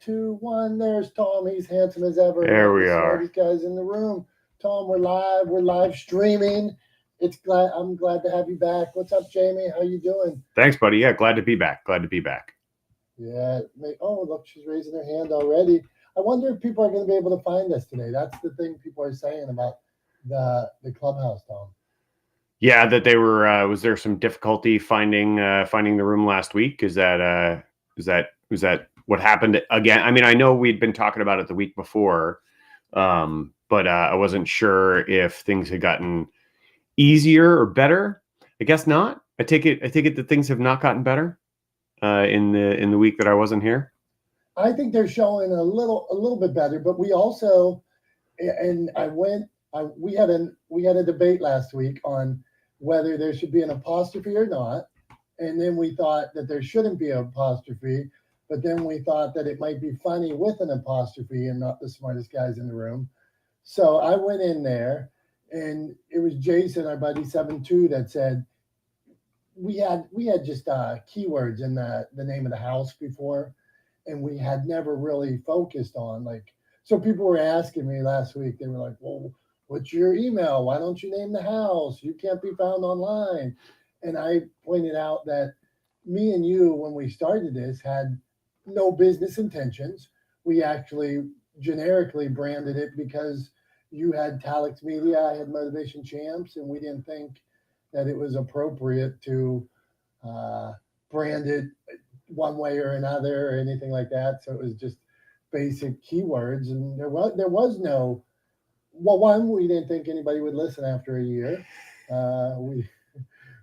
2, 1. There's Tom. He's handsome as ever. There we the are. Smartest guys in the room. Tom, we're live. We're live streaming. I'm glad to have you back. What's up, Jamie? How you doing? Thanks, buddy. Yeah, glad to be back. Yeah. Oh, look, she's raising her hand already. I wonder if people are going to be able to find us today. That's the thing people are saying about the clubhouse, Tom. Yeah, that they were. Was there some difficulty finding the room last week? Is that what happened again? I mean, I know we'd been talking about it the week before, but I wasn't sure if things had gotten easier or better. I guess not. I take it that things have not gotten better in the week that I wasn't here. I think they're showing a little bit better, but we also, and we had a debate last week on whether there should be an apostrophe or not, and then we thought that there shouldn't be an apostrophe, but then we thought that it might be funny with an apostrophe and not the smartest guys in the room. So I went in there, and it was Jason, our buddy 7-2, that said we had just keywords in the name of the house before, and we had never really focused on, like, so people were asking me last week, they were like, well, what's your email? Why don't you name the house? You can't be found online. And I pointed out that me and you, when we started this, had no business intentions. We actually generically branded it because you had Talex Media, I had Motivation Champs, and we didn't think that it was appropriate to brand it one way or another or anything like that. So it was just basic keywords, and there was no. Well, one, we didn't think anybody would listen after a year. So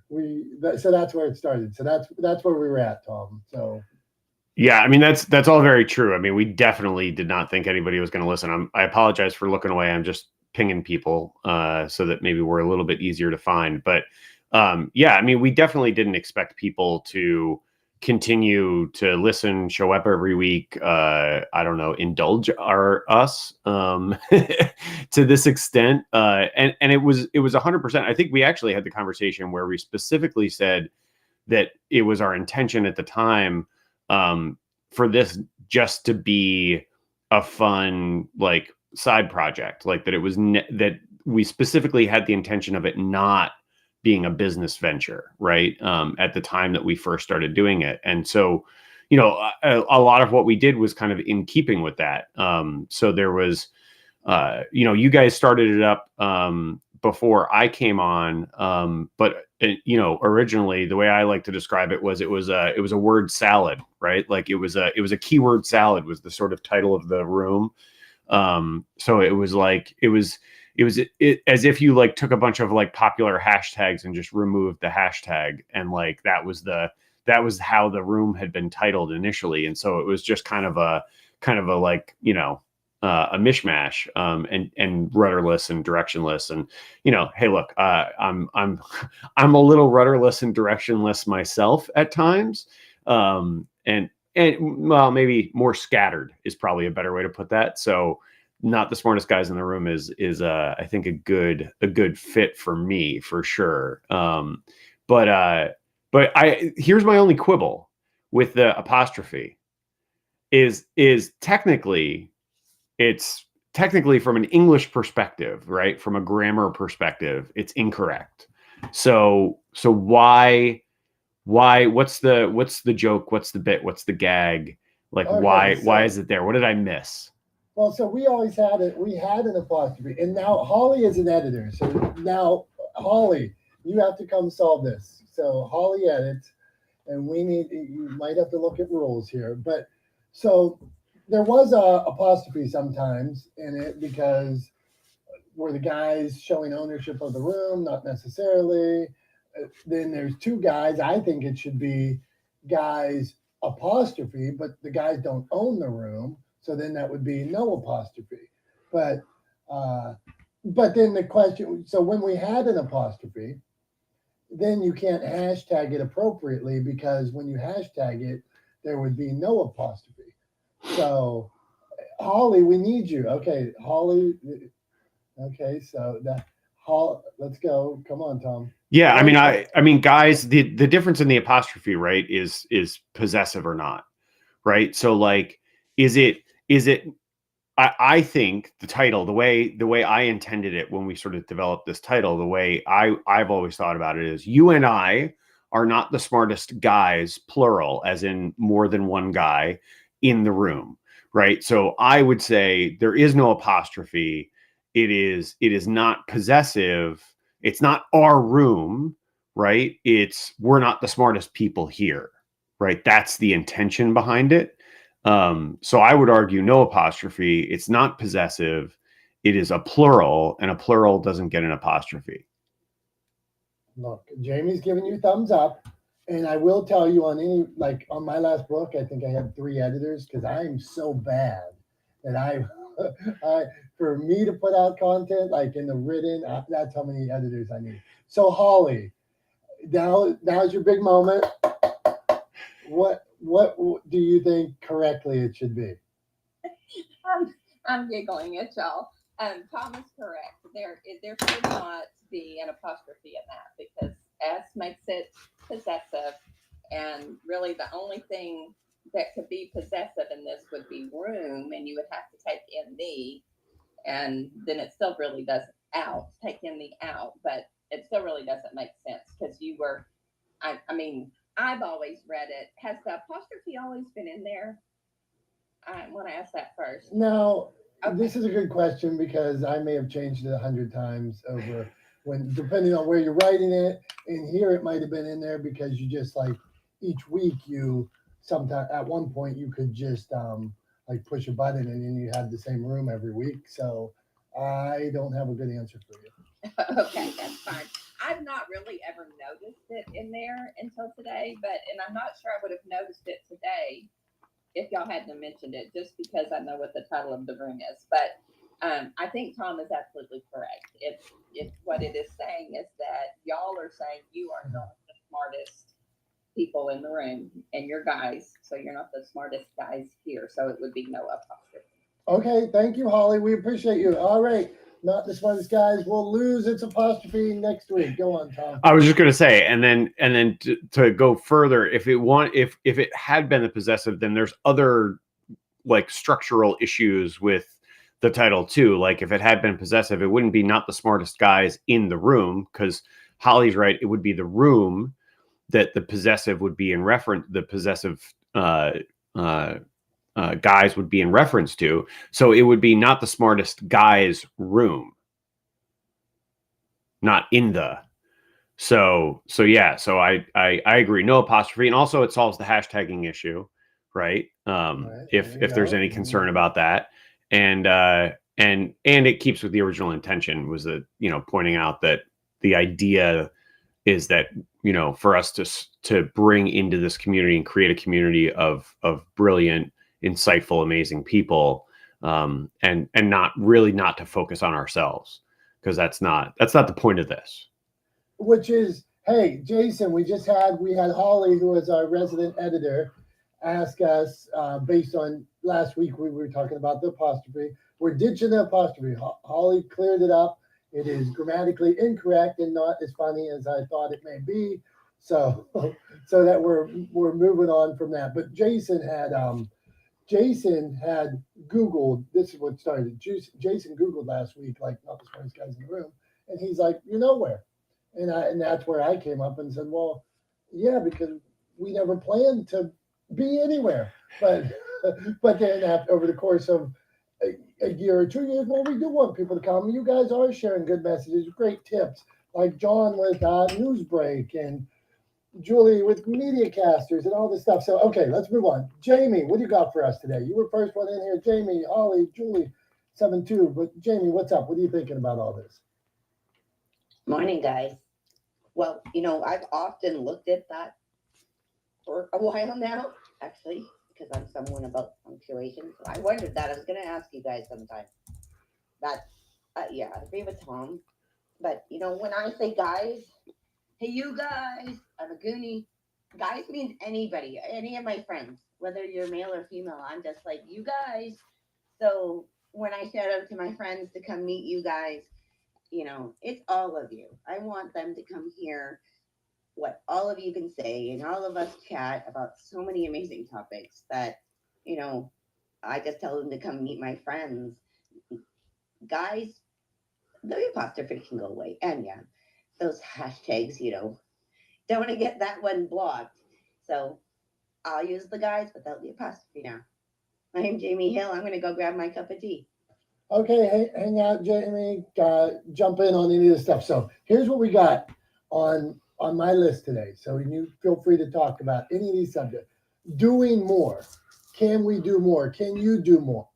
that's where it started. So that's where we were at, Tom. So. Yeah, I mean that's all very true. I mean, we definitely did not think anybody was going to listen. I apologize for looking away. I'm just pinging people so that maybe we're a little bit easier to find. But yeah, I mean, we definitely didn't expect people to continue to listen, show up every week. I don't know, indulge us to this extent. And it was 100%. I think we actually had the conversation where we specifically said that it was our intention at the time for this just to be a fun, like, side project, like that it was that we specifically had the intention of it not being a business venture, right? At the time that we first started doing it. And so, you know, a lot of what we did was kind of in keeping with that. So there was, you know, you guys started it up before I came on, but you know, originally the way I like to describe it was a word salad, right? Like it was a keyword salad was the sort of title of the room. So it was like it was as if you like took a bunch of like popular hashtags and just removed the hashtag, and like that was how the room had been titled initially. And so it was just kind of a like, you know, a mishmash, and rudderless and directionless. And, you know, hey, look, I'm a little rudderless and directionless myself at times. And well, maybe more scattered is probably a better way to put that. So not the smartest guys in the room is I think a good fit for me, for sure. But here's my only quibble with the apostrophe is technically, it's technically from an English perspective, right? From a grammar perspective, it's incorrect. So why, what's the joke? What's the bit? What's the gag? Like, okay, why is it there? What did I miss? Well, so we always had it. We had an apostrophe, and now Holly is an editor. So now, Holly, you have to come solve this. So Holly edits, and you might have to look at rules here. But so there was a apostrophe sometimes in it because were the guys showing ownership of the room? Not necessarily. Then there's two guys. I think it should be guys apostrophe, but the guys don't own the room. So then that would be no apostrophe. But then the question, so when we had an apostrophe, then you can't hashtag it appropriately, because when you hashtag it, there would be no apostrophe. So Holly, we need you. Okay, Holly. Okay, so let's go. Come on, Tom. Yeah, I mean, guys, the difference in the apostrophe, right, is possessive or not, right? So like, is it I think the title, the way I intended it when we sort of developed this title, the way I've always thought about it is you and I are not the smartest guys, plural, as in more than one guy in the room, right? So I would say there is no apostrophe. It is not possessive. It's not our room, right? It's we're not the smartest people here, right? That's the intention behind it. So I would argue no apostrophe. It's not possessive. It is a plural, and a plural doesn't get an apostrophe. Look, Jamie's giving you thumbs up. And I will tell you on my last book, I think I had 3 editors because I'm so bad that for me to put out content like in the written, that's how many editors I need. So Holly, now's your big moment. What do you think correctly it should be? I'm giggling at y'all. Tom is correct. There should not be an apostrophe in that because S makes it possessive, and really the only thing that could be possessive in this would be room, and you would have to take in the, and then it still really doesn't take in the out, but it still really doesn't make sense because you were, I mean, I've always read it. Has the apostrophe always been in there? I want to ask that first. Now, Okay. this is a good question because I may have changed it 100 times over depending on where you're writing it. And here it might have been in there because you just like each week sometimes at one point you could just like push a button and then you had the same room every week. So I don't have a good answer for you. Okay, that's fine. I've not really ever noticed it in there until today, and I'm not sure I would have noticed it today if y'all hadn't mentioned it, just because I know what the title of the room is. But I think Tom is absolutely correct. If what it is saying is that y'all are saying you are not the smartest people in the room, and you're guys, so you're not the smartest guys here. So it would be no apostrophe. Okay, thank you, Holly. We appreciate you. All right, not the smartest guys. We'll lose its apostrophe next week. Go on, Tom. I was just going to say, and then to go further, if it had been the possessive, then there's other like structural issues with the title too. Like if it had been possessive, it wouldn't be not the smartest guys in the room, because Holly's right. It would be the room that the possessive would be in reference. The possessive guys would be in reference to. So it would be not the smartest guys room, not in the. So yeah. So I agree. No apostrophe, and also it solves the hashtagging issue, right? Right, If there's any concern about that, and it keeps with the original intention, was that pointing out that the idea is that for us to bring into this community and create a community of brilliant, insightful, amazing people, and not to focus on ourselves, because that's not the point of this. Which is, hey, Jason, we had Holly, who is our resident editor, ask us based on last week we were talking about the apostrophe. We're ditching the apostrophe. Holly cleared it up. It is grammatically incorrect and not as funny as I thought it may be. So that we're moving on from that. But Jason had Googled. This is what started. Jason Googled last week, like not the smartest guys in the room, and he's like, "You're nowhere." And that's where I came up and said, well, yeah, because we never planned to be anywhere. But then over the course of a year or 2 years, well, we do want people to come. You guys are sharing good messages, great tips, like John with Newsbreak and Julie with Mediacasters and all this stuff. So, okay, let's move on. Jamie, what do you got for us today? You were first one in here. Jamie, Holly, Julie, 7-2. But Jamie, what's up? What are you thinking about all this? Morning, guys. Well, I've often looked at that for a while now, actually, because I'm someone about punctuation. So I wondered that. I was going to ask you guys sometime. But, yeah, I agree with Tom. But, when I say guys, hey, you guys, I'm a goonie. Guys means anybody, any of my friends, whether you're male or female. I'm just like, you guys. So when I shout out to my friends to come meet you guys, it's all of you. I want them to come hear what all of you can say and all of us chat about so many amazing topics that, I just tell them to come meet my friends. Guys, the apostrophe can go away. And yeah, those hashtags, don't want to get that one blocked. So I'll use the guys without the apostrophe now. My name's Jamie Hill. I'm going to go grab my cup of tea. Okay, hang out, Jamie. Jump in on any of this stuff. So here's what we got on my list today. So you feel free to talk about any of these subjects. Doing more. Can we do more? Can you do more?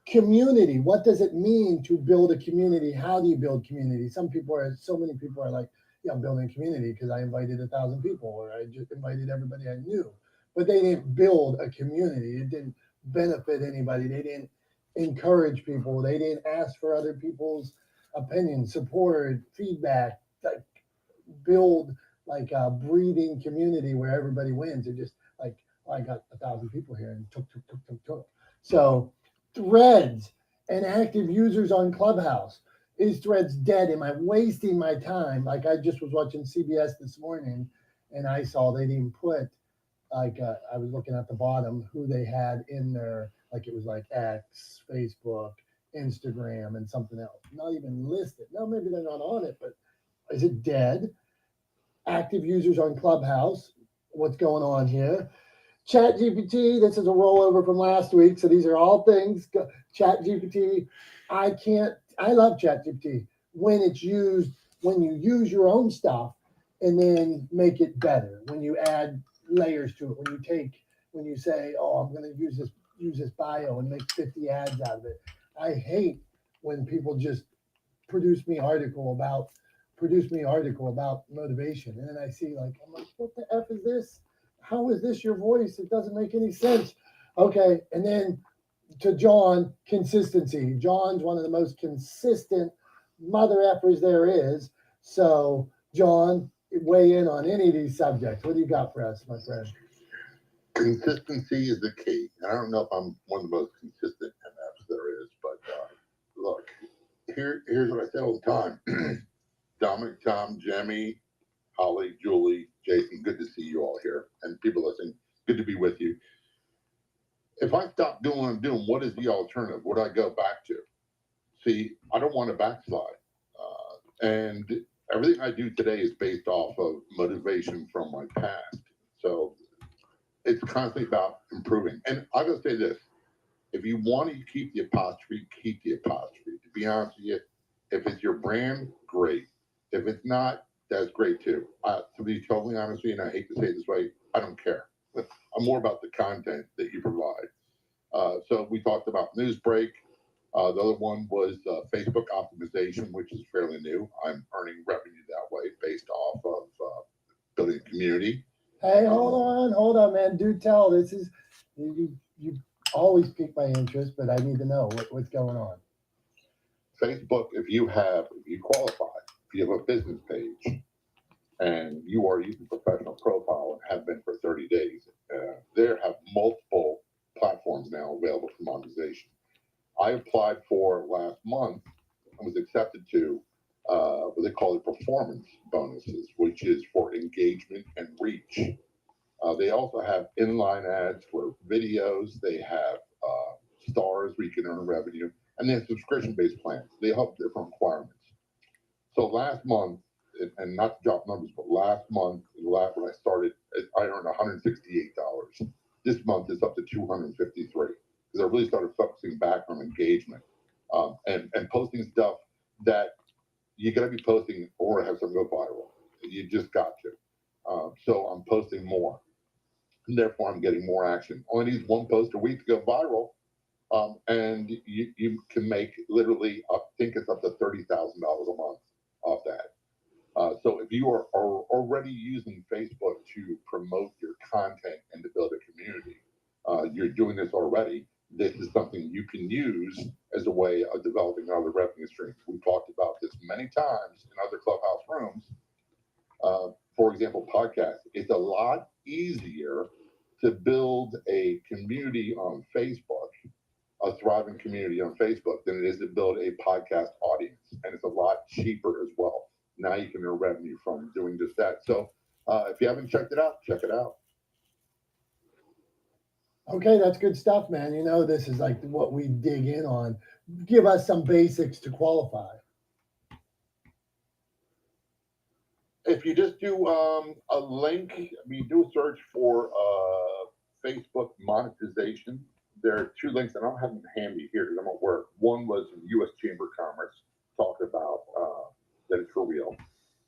Community. What does it mean to build a community? How do you build community? So many people are like, yeah, I'm building a community because I invited 1,000 people, or I just invited everybody I knew. But they didn't build a community. It didn't benefit anybody. They didn't encourage people. They didn't ask for other people's opinions, support, feedback, like build like a breathing community where everybody wins. They're just like, oh, I got 1,000 people here and took. So Threads and active users on Clubhouse. Is Threads dead? Am I wasting my time? Like I just was watching CBS this morning and I saw they didn't put I was looking at the bottom who they had in there, like it was like X, Facebook, Instagram, and something else. Not even listed. No, maybe they're not on it, but is it dead? Active users on Clubhouse. What's going on here? Chat GPT, this is a rollover from last week. So these are all things. Chat GPT, I love Chat GPT when you use your own stuff and then make it better. When you add layers to it, when you say, oh, I'm going to use this bio and make 50 ads out of it. I hate when people just produce me article about motivation. And then I see I'm like, what the F is this? How is this your voice? It doesn't make any sense. Okay. And then to John, consistency. John's one of the most consistent mother effers there is. So John, weigh in on any of these subjects. What do you got for us, my friend? Consistency is the key. I don't know if I'm one of the most consistent MFs there is, but look, here's what I say all the time. Dominick, Tom, Jemmy, Holly, Julie, Jason, good to see you all here. And people listening, good to be with you. If I stop doing what I'm doing, what is the alternative? What do I go back to? See, I don't want to backslide. And everything I do today is based off of motivation from my past. So it's constantly about improving. And I gotta say this, if you want to keep the apostrophe, keep the apostrophe. To be honest with you, if it's your brand, great. If it's not, that's great too. To be totally honest with you, and I hate to say it this way, I don't care. I'm more about the content that you provide. So we talked about Newsbreak. The other one was Facebook optimization, which is fairly new. I'm earning revenue that way based off of building a community. Hey, hold on, man. Do tell. This is you always pique my interest, but I need to know what's going on. Facebook, if you qualify, if you have a business page and you are using professional profile and have been for 30 days, there have multiple platforms now available for monetization. I applied for last month and was accepted to what they call the performance bonuses, which is for engagement and reach. They also have inline ads for videos. They have stars where you can earn revenue, and they have subscription-based plans. They have different requirements. So last month, and not to drop numbers, but last month, when I started, I earned $168. This month it's up to $253 because I really started focusing back on engagement and posting stuff that you got to be posting or have something go viral. You just got to. So I'm posting more, and therefore I'm getting more action. Only needs one post a week to go viral, and you can make literally, I think it's up to $30,000 a month off that. So if you are already using Facebook to promote your content and to build a community, you're doing this already. This is something you can use as a way of developing other revenue streams. We've talked about this many times in other Clubhouse rooms. For example, podcasts. It's a lot easier to build a community on Facebook, a thriving community on Facebook, than it is to build a podcast audience. And it's a lot cheaper as well. Now you can earn revenue from doing just that. So if you haven't checked it out, check it out. Okay, that's good stuff, man. You know, this is like what we dig in on. Give us some basics to qualify. If you just do a link, do a search for Facebook monetization. There are two links, and I don't have them handy here because I'm at work. One was from U.S. Chamber of Commerce, talking about that it's for real,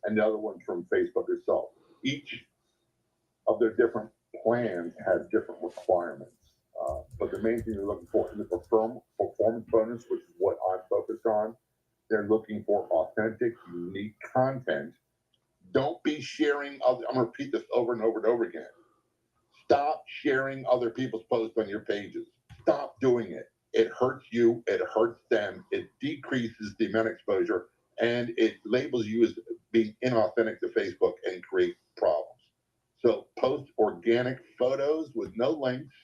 and the other one's from Facebook itself. Each of their different plans has different requirements. But the main thing they're looking for is the performance bonus, which is what I'm focused on. They're looking for authentic, unique content. Don't be sharing other. I'm going to repeat this over and over and over again. Stop sharing other people's posts on your pages. Stop doing it. It hurts you. It hurts them. It decreases demand exposure, and it labels you as being inauthentic to Facebook and create problems. So post organic photos with no links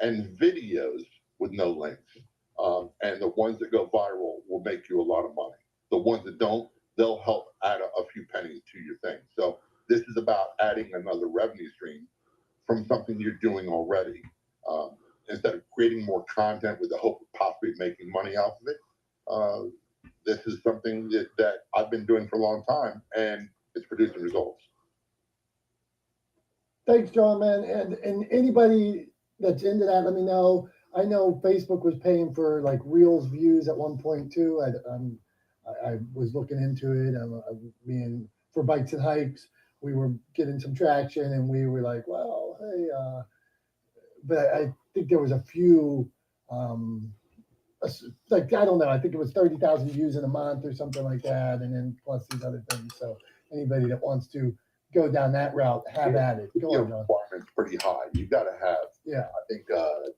and videos with no links. And the ones that go viral will make you a lot of money. The ones that don't, they'll help add a few pennies to your thing. So this is about adding another revenue stream from something you're doing already. Instead of creating more content with the hope of possibly making money off of it, this is something that I've been doing for a long time, and it's producing results. Thanks, John, man. And anybody that's into that, let me know. I know Facebook was paying for like Reels views at one point too. I was looking into it. Me for Bikes and Hikes, we were getting some traction, and we were like, well, hey, but I think there was a few, like, I don't know, I think it was 30,000 views in a month or something like that, and then plus these other things. So anybody that wants to go down that route, have at it. Go on, John. Requirement's pretty high. You got to have, Yeah, I think,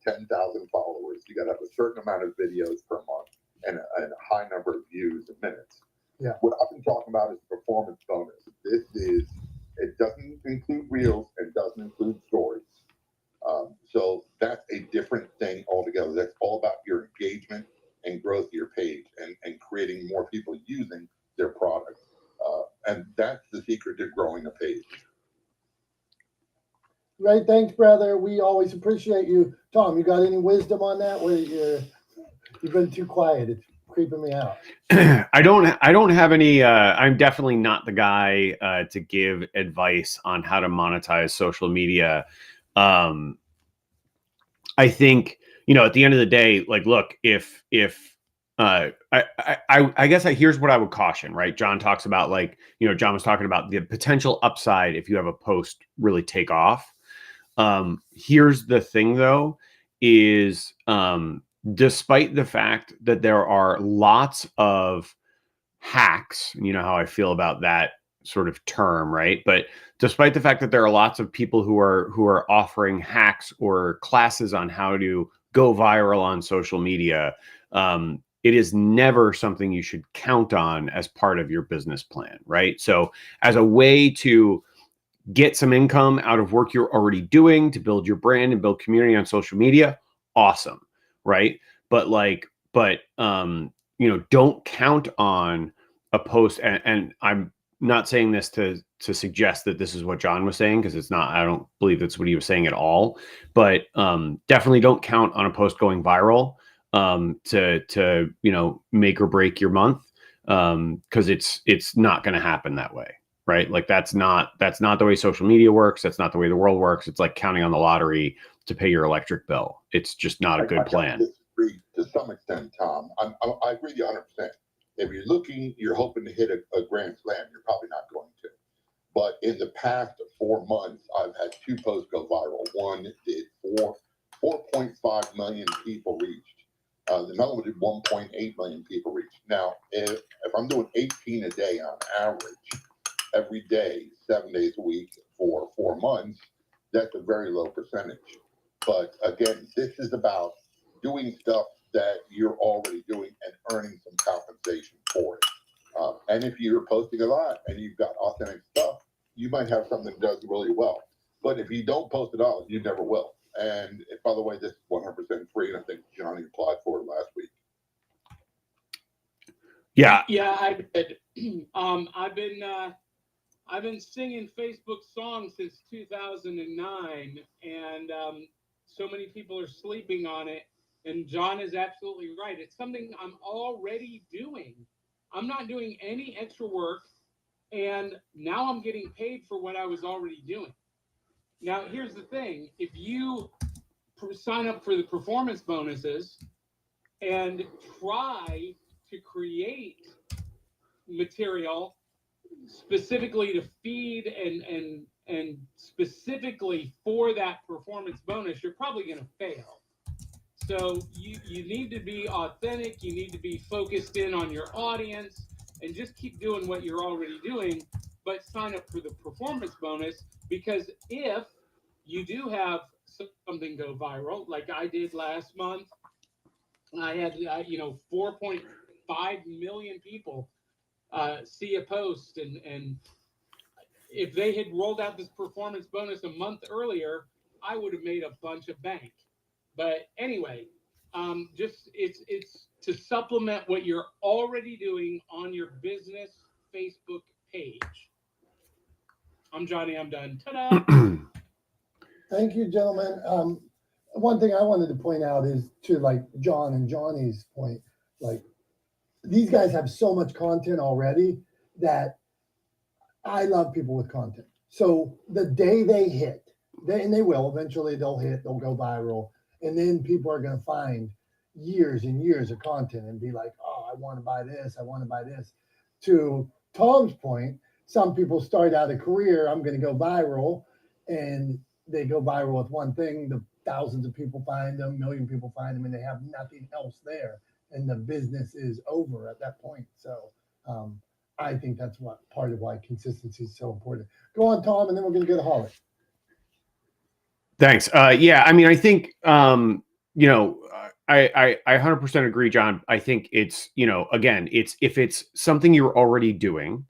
10,000 followers. You got to have a certain amount of videos per month and a high number of views and minutes. Yeah. What I've been talking about is performance bonus. It doesn't include reels and doesn't include stories. So that's a different thing altogether. That's all about your engagement and growth of your page and creating more people using their product. And that's the secret to growing a page. right. Thanks, brother. We always appreciate you. Tom, you got any wisdom on that? Where you've been too quiet. It's creeping me out. I don't have any. I'm definitely not the guy to give advice on how to monetize social media. I think, at the end of the day, like, look, if I guess here's what I would caution, right? John talks about, like, John was talking about the potential upside if you have a post really take off. Here's the thing, though, is despite the fact that there are lots of hacks, you know how I feel about that sort of term, right? But despite the fact that there are lots of people who are offering hacks or classes on how to go viral on social media, it is never something you should count on as part of your business plan, right? So as a way to get some income out of work you're already doing to build your brand and build community on social media, awesome, right? But don't count on a post. And I'm not saying this to suggest that this is what John was saying, because it's not. I don't believe that's what he was saying at all. But definitely don't count on a post going viral to make or break your month, because it's not going to happen that way. Right? Like that's not the way social media works. That's not the way the world works. It's like counting on the lottery to pay your electric bill. It's just not a good plan. I disagree to some extent, Tom. I agree with you 100%. If you're hoping to hit a grand slam, you're probably not going to. But in the past 4 months, I've had 2 posts go viral. One did 4.5 million people reached. Another one did 1.8 million people reached. Now, if I'm doing 18 a day on average, every day, 7 days a week for 4 months, that's a very low percentage. But again, this is about doing stuff that you're already doing and earning some compensation for it. And if you're posting a lot and you've got authentic stuff, you might have something that does really well. But if you don't post at all, you never will. And by the way, this is 100% free, and I think Johnny applied for it last week. Yeah. Yeah, I did. I've been singing Facebook songs since 2009, and so many people are sleeping on it. And John is absolutely right. It's something I'm already doing. I'm not doing any extra work. And now I'm getting paid for what I was already doing. Now, here's the thing. If you sign up for the performance bonuses and try to create material specifically to feed and specifically for that performance bonus, you're probably going to fail. So you need to be authentic. You need to be focused in on your audience and just keep doing what you're already doing, but sign up for the performance bonus, because if you do have something go viral, like I did last month, I had 4.5 million people see a post, and if they had rolled out this performance bonus a month earlier, I would have made a bunch of bank. But anyway, just it's to supplement what you're already doing on your business Facebook page. I'm Johnny. I'm done. Ta-da! Thank you, gentlemen. One thing I wanted to point out is to like John and Johnny's point, like these guys have so much content already that I love people with content. So the day they hit, and they will, eventually they'll go viral. And then people are going to find years and years of content and be like, oh, I want to buy this. I want to buy this. To Tom's point, some people start out a career, I'm going to go viral, and they go viral with one thing. The thousands of people find them, million people find them, and they have nothing else there. And the business is over at that point. So I think that's what part of why consistency is so important. Go on, Tom, and then we're going to go to Holly. Thanks. Yeah, I mean, I think, I 100% agree, John. I think it's, again, if it's something you're already doing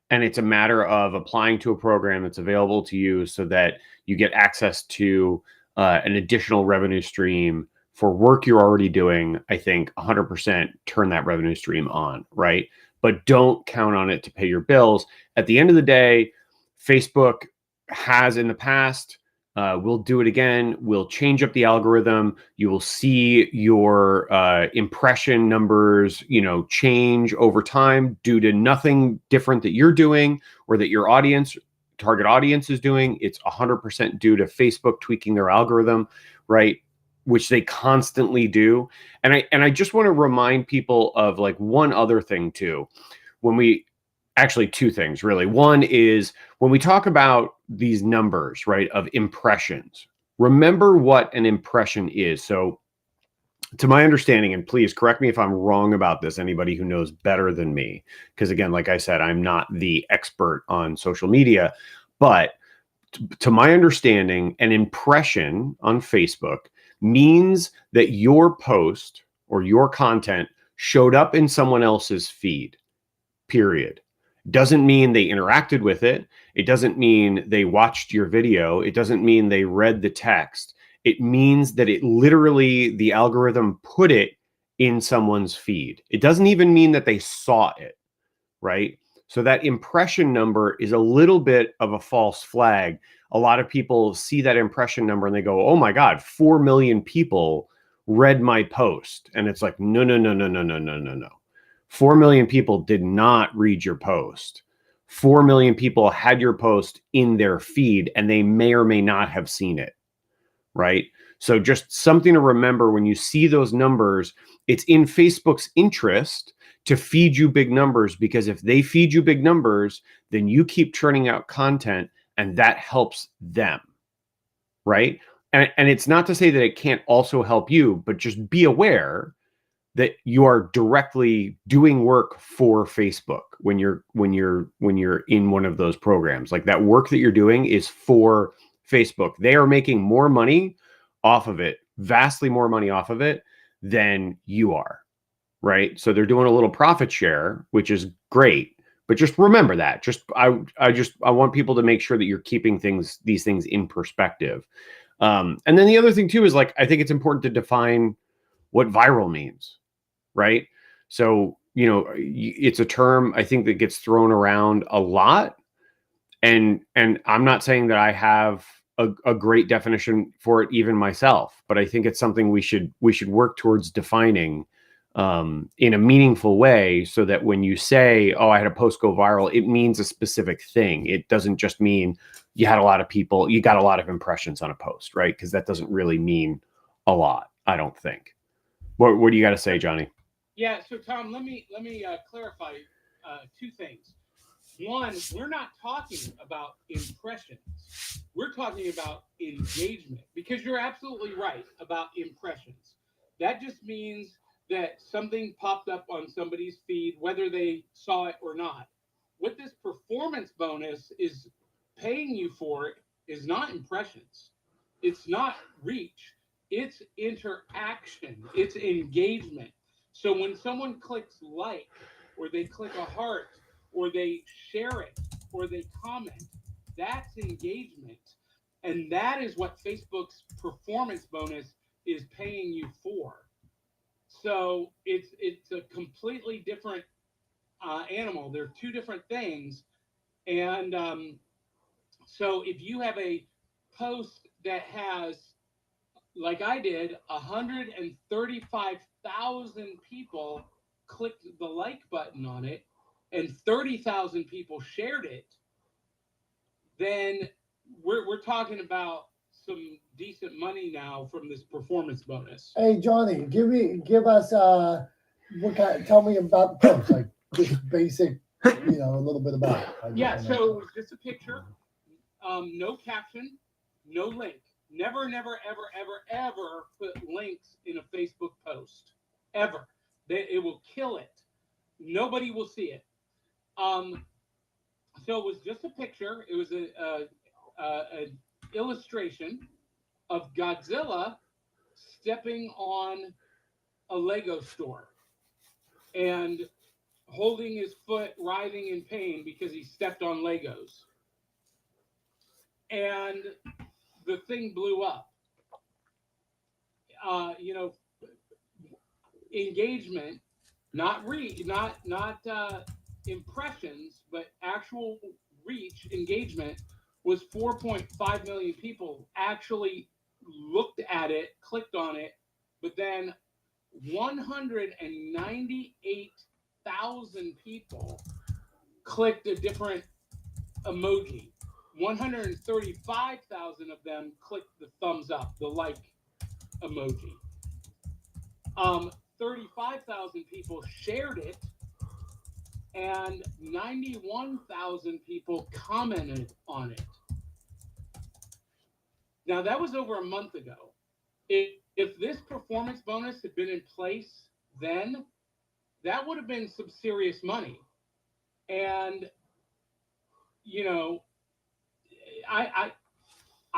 and it's a matter of applying to a program that's available to you so that you get access to an additional revenue stream for work you're already doing, I think 100% turn that revenue stream on, right? But don't count on it to pay your bills. At the end of the day, Facebook has in the past, we'll do it again. We'll change up the algorithm. You will see your impression numbers, change over time due to nothing different that you're doing or that your target audience is doing. It's 100% due to Facebook tweaking their algorithm, right? Which they constantly do. And I just want to remind people of like one other thing too. Actually, two things really. One is when we talk about these numbers, right, of impressions, remember what an impression is. So to my understanding, and please correct me if I'm wrong about this, anybody who knows better than me, because again, like I said, I'm not the expert on social media, but to my understanding, an impression on Facebook means that your post or your content showed up in someone else's feed, period. Doesn't mean they interacted with it. It doesn't mean they watched your video. It doesn't mean they read the text. It means that it literally, the algorithm put it in someone's feed. It doesn't even mean that they saw it, right? So that impression number is a little bit of a false flag. A lot of people see that impression number and they go, oh my God, 4 million people read my post. And it's like, no. 4 million people did not read your post. 4 million people had your post in their feed and they may or may not have seen it, right? So just something to remember when you see those numbers, it's in Facebook's interest to feed you big numbers, because if they feed you big numbers, then you keep churning out content and that helps them, right? And it's not to say that it can't also help you, but just be aware that you are directly doing work for Facebook when you're in one of those programs. Like that work that you're doing is for Facebook. They are making more money off of it, vastly more money off of it than you are, right? So they're doing a little profit share, which is great. But just remember that. I want people to make sure that you're keeping these things in perspective. And then the other thing too is like, I think it's important to define what viral means, right? So, it's a term I think that gets thrown around a lot. And I'm not saying that I have a great definition for it even myself, but I think it's something we should work towards defining in a meaningful way, so that when you say, oh, I had a post go viral, it means a specific thing. It doesn't just mean you had a lot of people, you got a lot of impressions on a post, right? Because that doesn't really mean a lot, I don't think. What do you got to say, Johnny? Yeah, so Tom, let me clarify two things. One, we're not talking about impressions. We're talking about engagement, because you're absolutely right about impressions. That just means that something popped up on somebody's feed, whether they saw it or not. What this performance bonus is paying you for is not impressions. It's not reach. It's interaction. It's engagement. So when someone clicks like, or they click a heart, or they share it, or they comment, that's engagement. And that is what Facebook's performance bonus is paying you for. So it's a completely different animal. They're two different things. And so if you have a post that has, like I did, 135,000 people clicked the like button on it, and 30,000 people shared it, then we're talking about some decent money now from this performance bonus. Hey, Johnny, give us tell me about the post, like just basic, a little bit about it. Yeah, so it was just a picture, no caption, no link. Never, never, ever, ever, ever put links in a Facebook post. Ever. It will kill it. Nobody will see it. So it was just a picture. It was an illustration of Godzilla stepping on a Lego store and holding his foot, writhing in pain because he stepped on Legos. And the thing blew up. Engagement, not impressions, but actual reach. Engagement was 4.5 million people actually looked at it, clicked on it, but then 198,000 people clicked a different emoji. 135,000 of them clicked the thumbs up, the like emoji. 35,000 people shared it, and 91,000 people commented on it. Now, that was over a month ago. If this performance bonus had been in place then, that would have been some serious money. And, I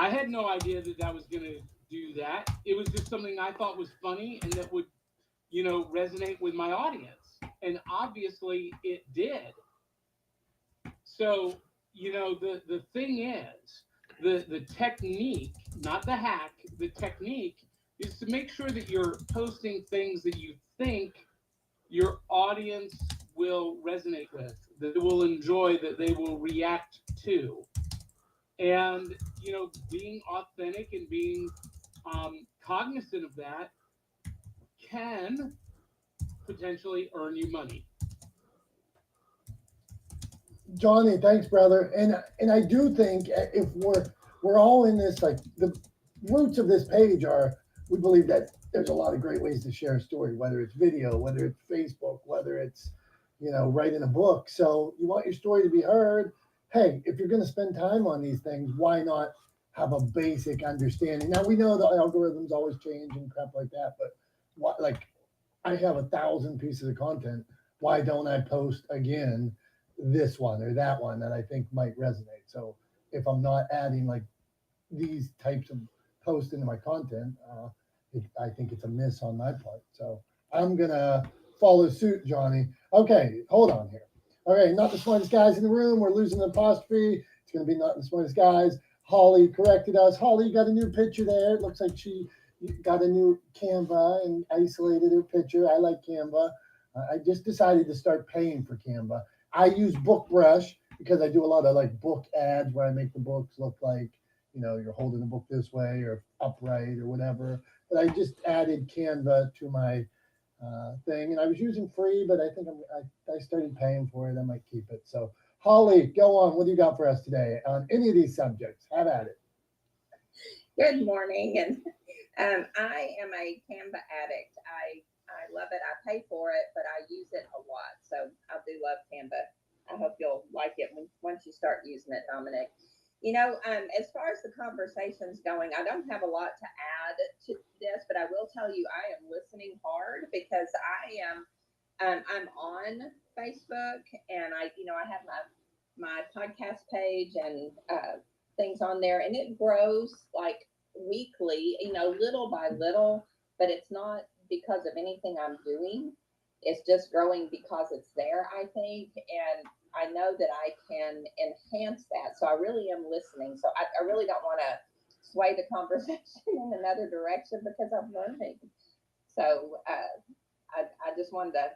had no idea that was going to do that. It was just something I thought was funny and that would, resonate with my audience. And obviously it did. So, the thing is, the technique, not the hack, the technique is to make sure that you're posting things that you think your audience will resonate with, that they will enjoy, that they will react to. And, being authentic and being cognizant of that can potentially earn you money. Johnny, thanks, brother. And I do think if we're all in this, like the roots of this page are, we believe that there's a lot of great ways to share a story, whether it's video, whether it's Facebook, whether it's, writing a book. So you want your story to be heard. Hey, if you're going to spend time on these things, why not have a basic understanding? Now, we know the algorithms always change and crap like that, but I have 1,000 pieces of content. Why don't I post again this one or that one that I think might resonate? So if I'm not adding like these types of posts into my content, I think it's a miss on my part. So I'm going to follow suit, Johnny. Okay, hold on here. Okay, not the smartest guys in the room. We're losing the apostrophe. It's going to be not the smartest guys. Holly corrected us. Holly, you got a new picture there. It looks like she got a new Canva and isolated her picture. I like Canva. I just decided to start paying for Canva. I use BookBrush because I do a lot of like book ads where I make the books look like, you're holding the book this way or upright or whatever. But I just added Canva to my thing, and I was using free, but I think I started paying for it. I might keep it. So Holly, go on. What do you got for us today on any of these subjects? Have at it. Good morning, and I am a Canva addict. I love it. I pay for it, but I use it a lot. So I do love Canva. I hope you'll like it once you start using it, Dominic. As far as the conversation's going, I don't have a lot to add to this, but I will tell you I am listening hard because I'm on Facebook, and I have my podcast page and things on there, and it grows like weekly, little by little, but it's not because of anything I'm doing. It's just growing because it's there, I think, and I know that I can enhance that. So I really am listening. So I really don't want to sway the conversation in another direction because I'm learning. So I just wanted to,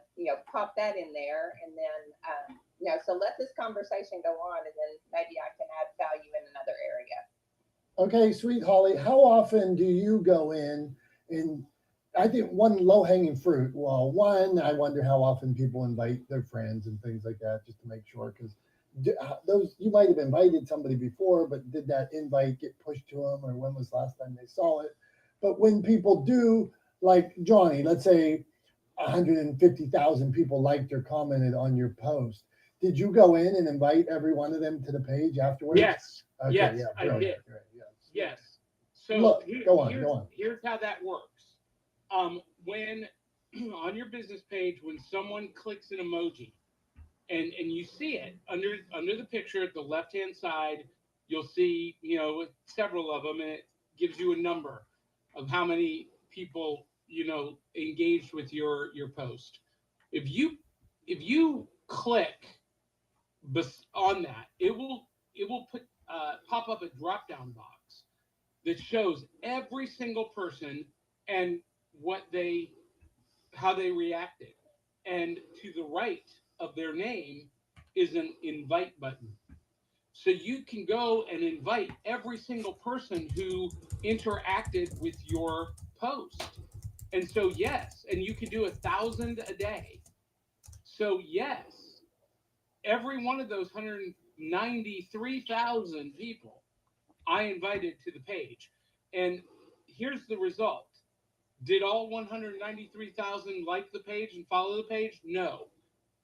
pop that in there, and then, so let this conversation go on, and then maybe I can add value in another area. Okay, sweet Holly, how often do you go in and I think one low-hanging fruit, well, one, I wonder how often people invite their friends and things like that, just to make sure, because those, you might have invited somebody before, but did that invite get pushed to them, or when was the last time they saw it? But when people do, like Johnny, let's say 150,000 people liked or commented on your post, did you go in and invite every one of them to the page afterwards? Yes. Okay, Yes, yeah, I brilliant, did. great, yes. Yes. So Look, go on. Here's how that works. When on your business page, when someone clicks an emoji and you see it under the picture at the left-hand side, you'll see, several of them, and it gives you a number of how many people, engaged with your post. If you click on that, it will pop up a drop-down box that shows every single person and how they reacted. And to the right of their name is an invite button. So you can go and invite every single person who interacted with your post. And so, yes, and you can do 1,000 a day. So, yes, every one of those 193,000 people I invited to the page. And here's the result. Did all 193,000 like the page and follow the page? No.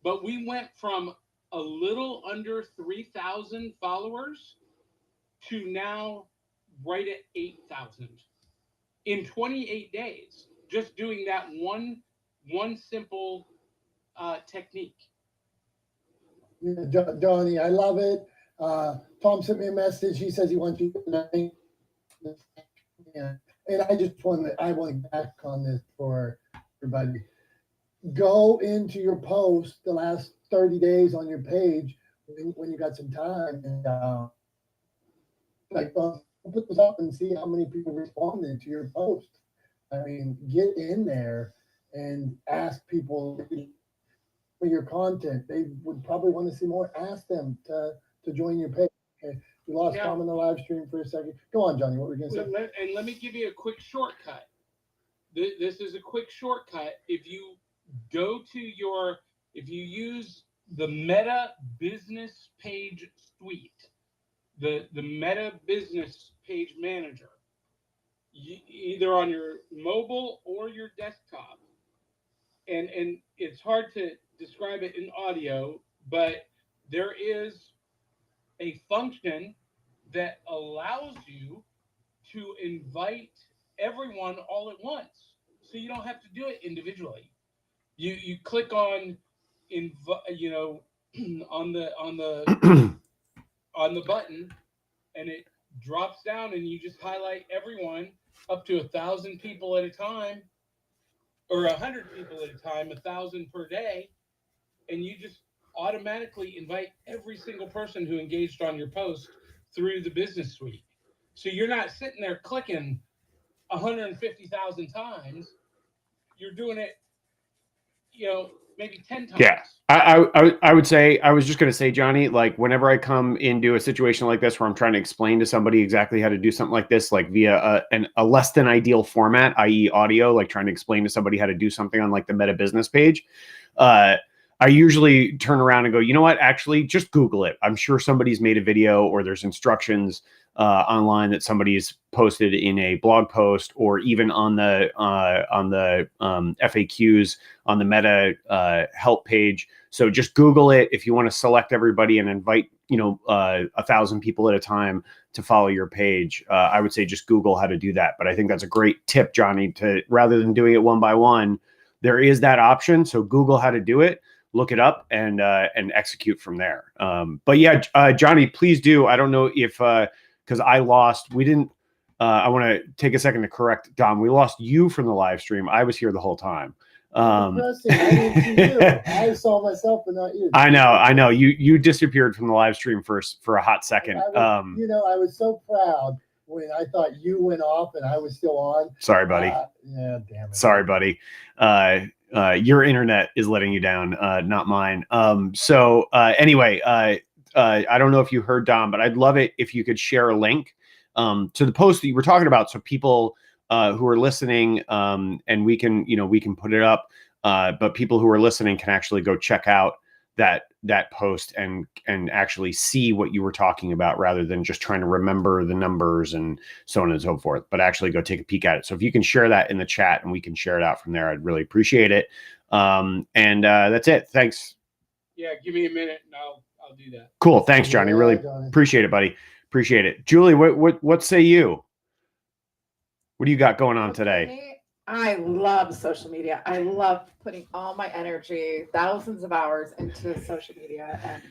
But we went from a little under 3,000 followers to now right at 8,000 in 28 days, just doing that one simple technique. Johnny, I love it. Tom sent me a message. He says he wants you to and I want to back on this for everybody. Go into your post the last 30 days on your page when you got some time, and put this up and see how many people responded to your post. I mean, get in there and ask people for your content. They would probably want to see more. Ask them to join your page. Okay. We lost Tom in the live stream for a second. Go on, Johnny. What were you going to say? And let me give you a quick shortcut. This is a quick shortcut. If you use the Meta Business Page Suite, the Meta Business Page Manager, either on your mobile or your desktop, and it's hard to describe it in audio, but there is a function that allows you to invite everyone all at once, so you don't have to do it individually. You click on on the button, and it drops down, and you just highlight everyone up to 1,000 people at a time, or 100 people at a time, 1,000 per day, and you just automatically invite every single person who engaged on your post through the business suite. So you're not sitting there clicking 150,000 times. You're doing it, maybe 10 times. Yeah. I would say, I was just going to say, Johnny, like whenever I come into a situation like this where I'm trying to explain to somebody exactly how to do something like this, like via a less than ideal format, i.e. audio, like trying to explain to somebody how to do something on like the Meta business page, I usually turn around and go, you know what, actually just Google it. I'm sure somebody's made a video or there's instructions online that somebody's posted in a blog post or even on the FAQs on the Meta help page. So just Google it. If you want to select everybody and invite, 1,000 people at a time to follow your page, I would say just Google how to do that. But I think that's a great tip, Johnny, to rather than doing it one by one, there is that option. So Google how to do it, look it up and execute from there. But yeah, Johnny, please do. I don't know if, because I lost, we didn't, I want to take a second to correct Dom. We lost you from the live stream. I was here the whole time. Depressing. I didn't see you. I saw myself, but not you. I know. You disappeared from the live stream for a hot second. I was so proud when I thought you went off and I was still on. Sorry, buddy. Yeah, damn it. Sorry, buddy. Your internet is letting you down, not mine. Anyway, I don't know if you heard Dom, but I'd love it if you could share a link to the post that you were talking about, so people who are listening, and we can put it up, but people who are listening can actually go check out that post and actually see what you were talking about, rather than just trying to remember the numbers and so on and so forth, but actually go take a peek at it. So if you can share that in the chat and we can share it out from there, I'd really appreciate it. That's it. Thanks. Yeah, give me a minute and I'll do that. Cool. Thanks, Johnny. Yeah, Really Johnny. appreciate it, buddy. Appreciate it. Julie, what say you? What do you got going on today? I love social media. I love putting all my energy, thousands of hours into social media and,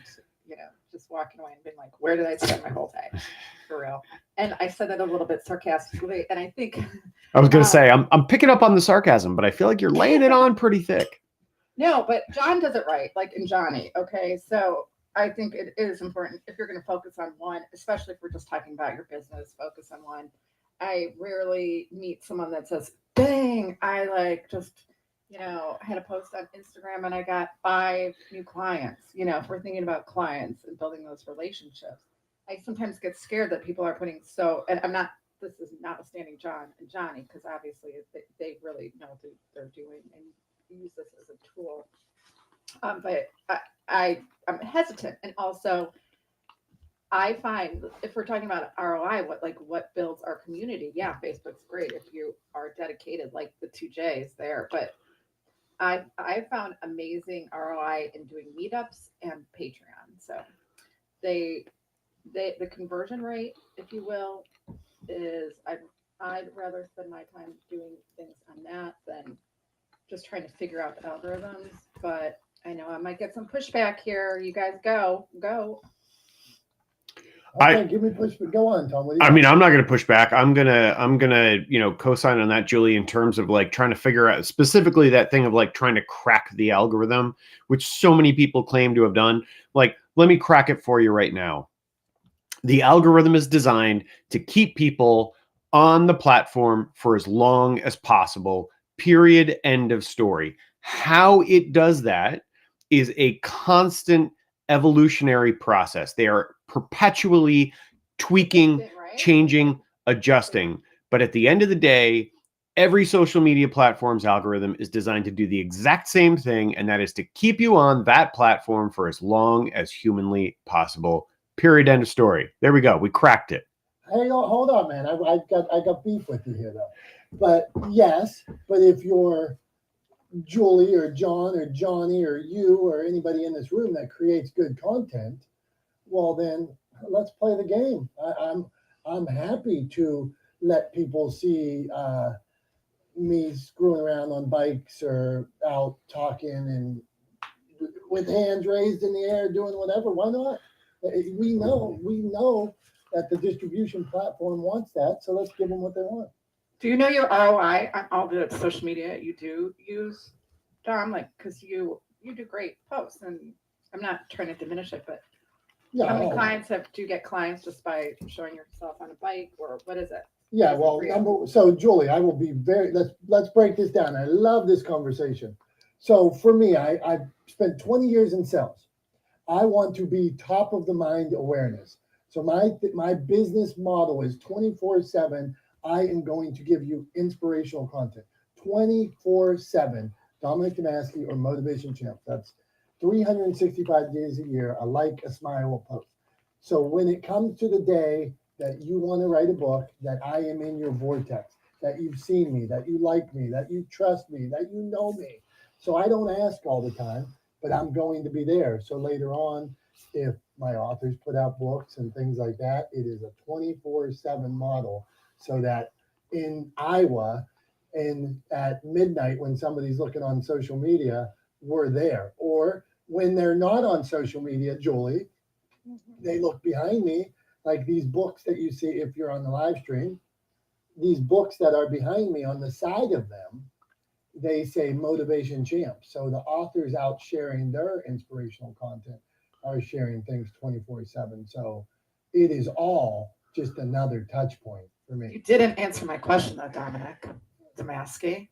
just walking away and being like, where did I spend my whole day? For real. And I said that a little bit sarcastically. And I think I was going to say, I'm picking up on the sarcasm, but I feel like you're laying it on pretty thick. No, but John does it right, like in Johnny. Okay. So I think it is important if you're going to focus on one, especially if we're just talking about your business, focus on one. I rarely meet someone that says, dang, I had a post on Instagram and I got 5 new clients. If we're thinking about clients and building those relationships, I sometimes get scared that people are putting and this is notwithstanding John and Johnny, because obviously they really know what they're doing and use this as a tool. But I'm hesitant. And also I find if we're talking about ROI, what builds our community? Yeah, Facebook's great if you are dedicated, like the 2 J's there. But I found amazing ROI in doing meetups and Patreon. So the conversion rate, if you will, is I'd rather spend my time doing things on that than just trying to figure out the algorithms. But I know I might get some pushback here. You guys go. Okay, give me pushback. Go on, Tom. I'm not going to push back. I'm gonna co-sign on that, Julie, in terms of like trying to figure out specifically that thing of like trying to crack the algorithm, which so many people claim to have done. Like, let me crack it for you right now. The algorithm is designed to keep people on the platform for as long as possible. Period. End of story. How it does that is a constant evolutionary process. They are perpetually tweaking, changing, adjusting. But at the end of the day, every social media platform's algorithm is designed to do the exact same thing, and that is to keep you on that platform for as long as humanly possible. Period. End of story. There we go. We cracked it. Hey, hold on, man. I got beef with you here, though. But yes, but if you're Julie or John or Johnny or you or anybody in this room that creates good content, well then let's play the game. I'm happy to let people see me screwing around on bikes or out talking and with hands raised in the air doing whatever. Why not? We know that the distribution platform wants that, so let's give them what they want. Do you know your ROI on all the social media you do use, Dom? Because you do great posts, and I'm not trying to diminish it, but Yeah. how many clients do you get clients just by showing yourself on a bike, or what is it? Yeah, Is it well, real? so Julie, I will be let's break this down. I love this conversation. So for me, I've spent 20 years in sales. I want to be top of the mind awareness. So my business model is 24/7. I am going to give you inspirational content 24/7. Dominick Domasky or Motivation Champ. That's 365 days a year. A like, a smile, a post. So when it comes to the day that you want to write a book, that I am in your vortex, that you've seen me, that you like me, that you trust me, that you know me. So I don't ask all the time, but I'm going to be there. So later on, if my authors put out books and things like that, it is a 24/7 model so that in Iowa and at midnight when somebody's looking on social media, we're there. Or when they're not on social media, Julie, they look behind me, like these books that you see if you're on the live stream, these books that are behind me on the side of them, they say Motivation Champ. So the authors out sharing their inspirational content are sharing things 24/7. So it is all just another touch point for You me. didn't answer my question though, Dominick Domasky.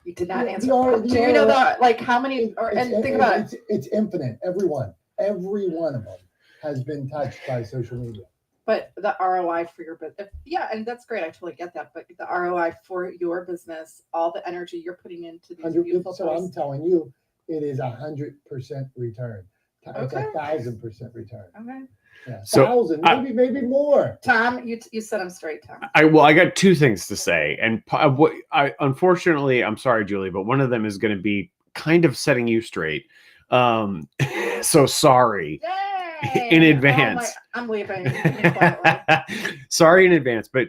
You did not Yeah, answer. the Do you know the like how many? Or and think about it. It's infinite. Every one of them has been touched by social media. But the ROI for your business, yeah, and that's great. I totally get that. But the ROI for your business, all the energy you're putting into these beautiful So I'm posts. telling you, it is 100% return. It's Okay. 1,000% return. Okay. Yeah, So, 1,000, maybe more. Tom, you set them straight, Tom. I got two things to say, and what I unfortunately, I'm sorry, Julie, but one of them is going to be kind of setting you straight. So sorry. Yay! In advance. I'm leaving. Quietly. Sorry in advance, but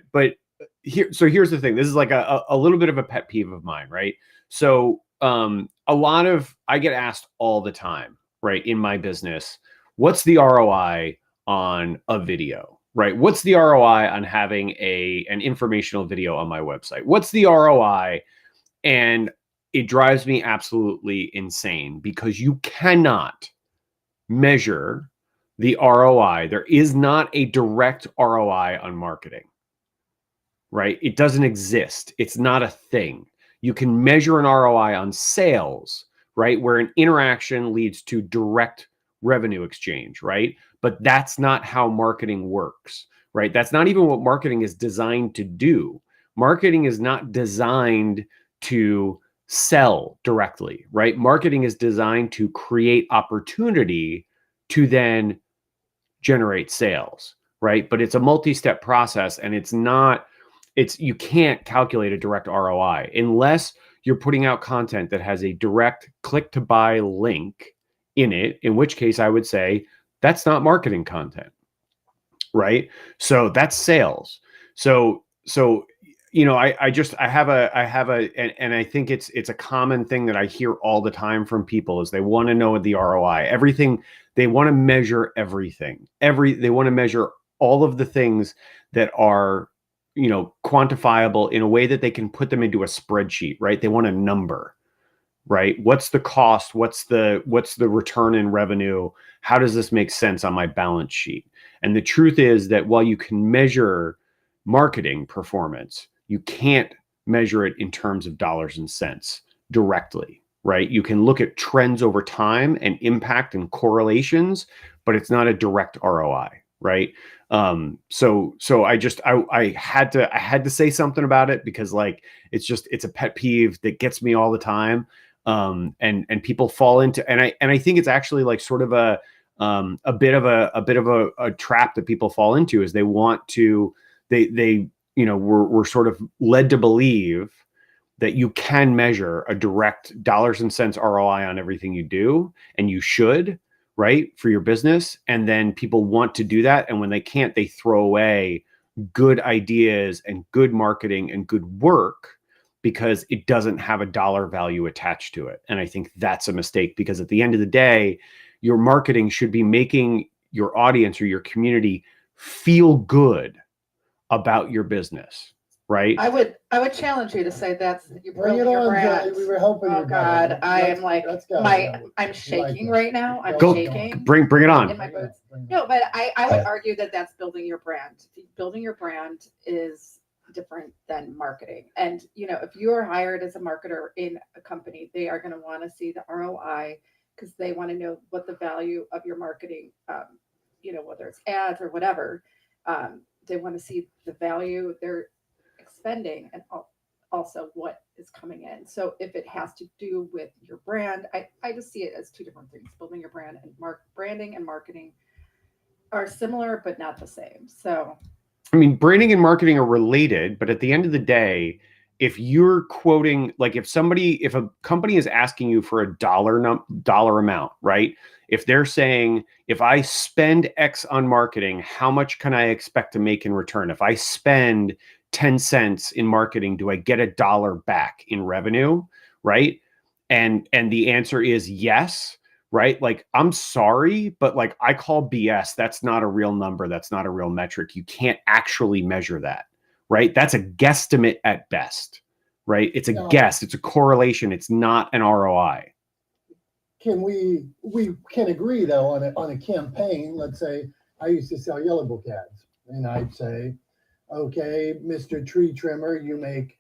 here's the thing. This is like a little bit of a pet peeve of mine, right? So I get asked all the time, right, in my business, what's the ROI on a video, right? What's the ROI on having an informational video on my website? What's the ROI? And it drives me absolutely insane because you cannot measure the ROI. There is not a direct ROI on marketing, right? It doesn't exist. It's not a thing. You can measure an ROI on sales, right? Where an interaction leads to direct revenue exchange, right? But that's not how marketing works, right? That's not even what marketing is designed to do. Marketing is not designed to sell directly, right? Marketing is designed to create opportunity to then generate sales, right? But it's a multi-step process, and you can't calculate a direct ROI unless you're putting out content that has a direct click to buy link in it, in which case I would say that's not marketing content, right? So that's sales. So I have and I think it's a common thing that I hear all the time from people is they want to know the ROI. Everything, they want to measure everything. They want to measure all of the things that are, quantifiable in a way that they can put them into a spreadsheet, right? They want a number, right? What's the cost? What's the return in revenue? How does this make sense on my balance sheet? And the truth is that while you can measure marketing performance, you can't measure it in terms of dollars and cents directly, right? You can look at trends over time and impact and correlations, but it's not a direct ROI, right? So I had to say something about it because it's a pet peeve that gets me all the time. And people fall into, and I think it's actually like sort of a bit of a trap that people fall into is they want to, we're sort of led to believe that you can measure a direct dollars and cents ROI on everything you do, and you should, right, for your business. And then people want to do that, and when they can't, they throw away good ideas and good marketing and good work because it doesn't have a dollar value attached to it. And I think that's a mistake, because at the end of the day, your marketing should be making your audience or your community feel good about your business, right? I would challenge you to say that's you Bring it building your on, brand. Joey. We were helping Oh you. God, I Let's- am like let's go. I'm shaking that. right now. I'm Go. shaking. Bring it on. In my boots. No, but I would argue that that's building your brand. Building your brand is different than marketing. And, you know, if you're hired as a marketer in a company, they are going to want to see the ROI because they want to know what the value of your marketing, you know, whether it's ads or whatever, they want to see the value they're expending and also what is coming in. So if it has to do with your brand, I just see it as two different things. Building your brand and branding and marketing are similar, but not the same. So, I mean, branding and marketing are related, but at the end of the day, if you're quoting, like if a company is asking you for a dollar amount, right? If they're saying, if I spend X on marketing, how much can I expect to make in return? If I spend 10 cents in marketing, do I get $1 back in revenue? Right. And the answer is yes. Right. Like, I'm sorry, but like, I call BS. That's not a real number. That's not a real metric. You can't actually measure that. Right. That's a guesstimate at best. Right. It's a guess. It's a correlation. It's not an ROI. Can we can agree though on a campaign? Let's say I used to sell yellow book ads, and I'd say, okay, Mr. Tree Trimmer, you make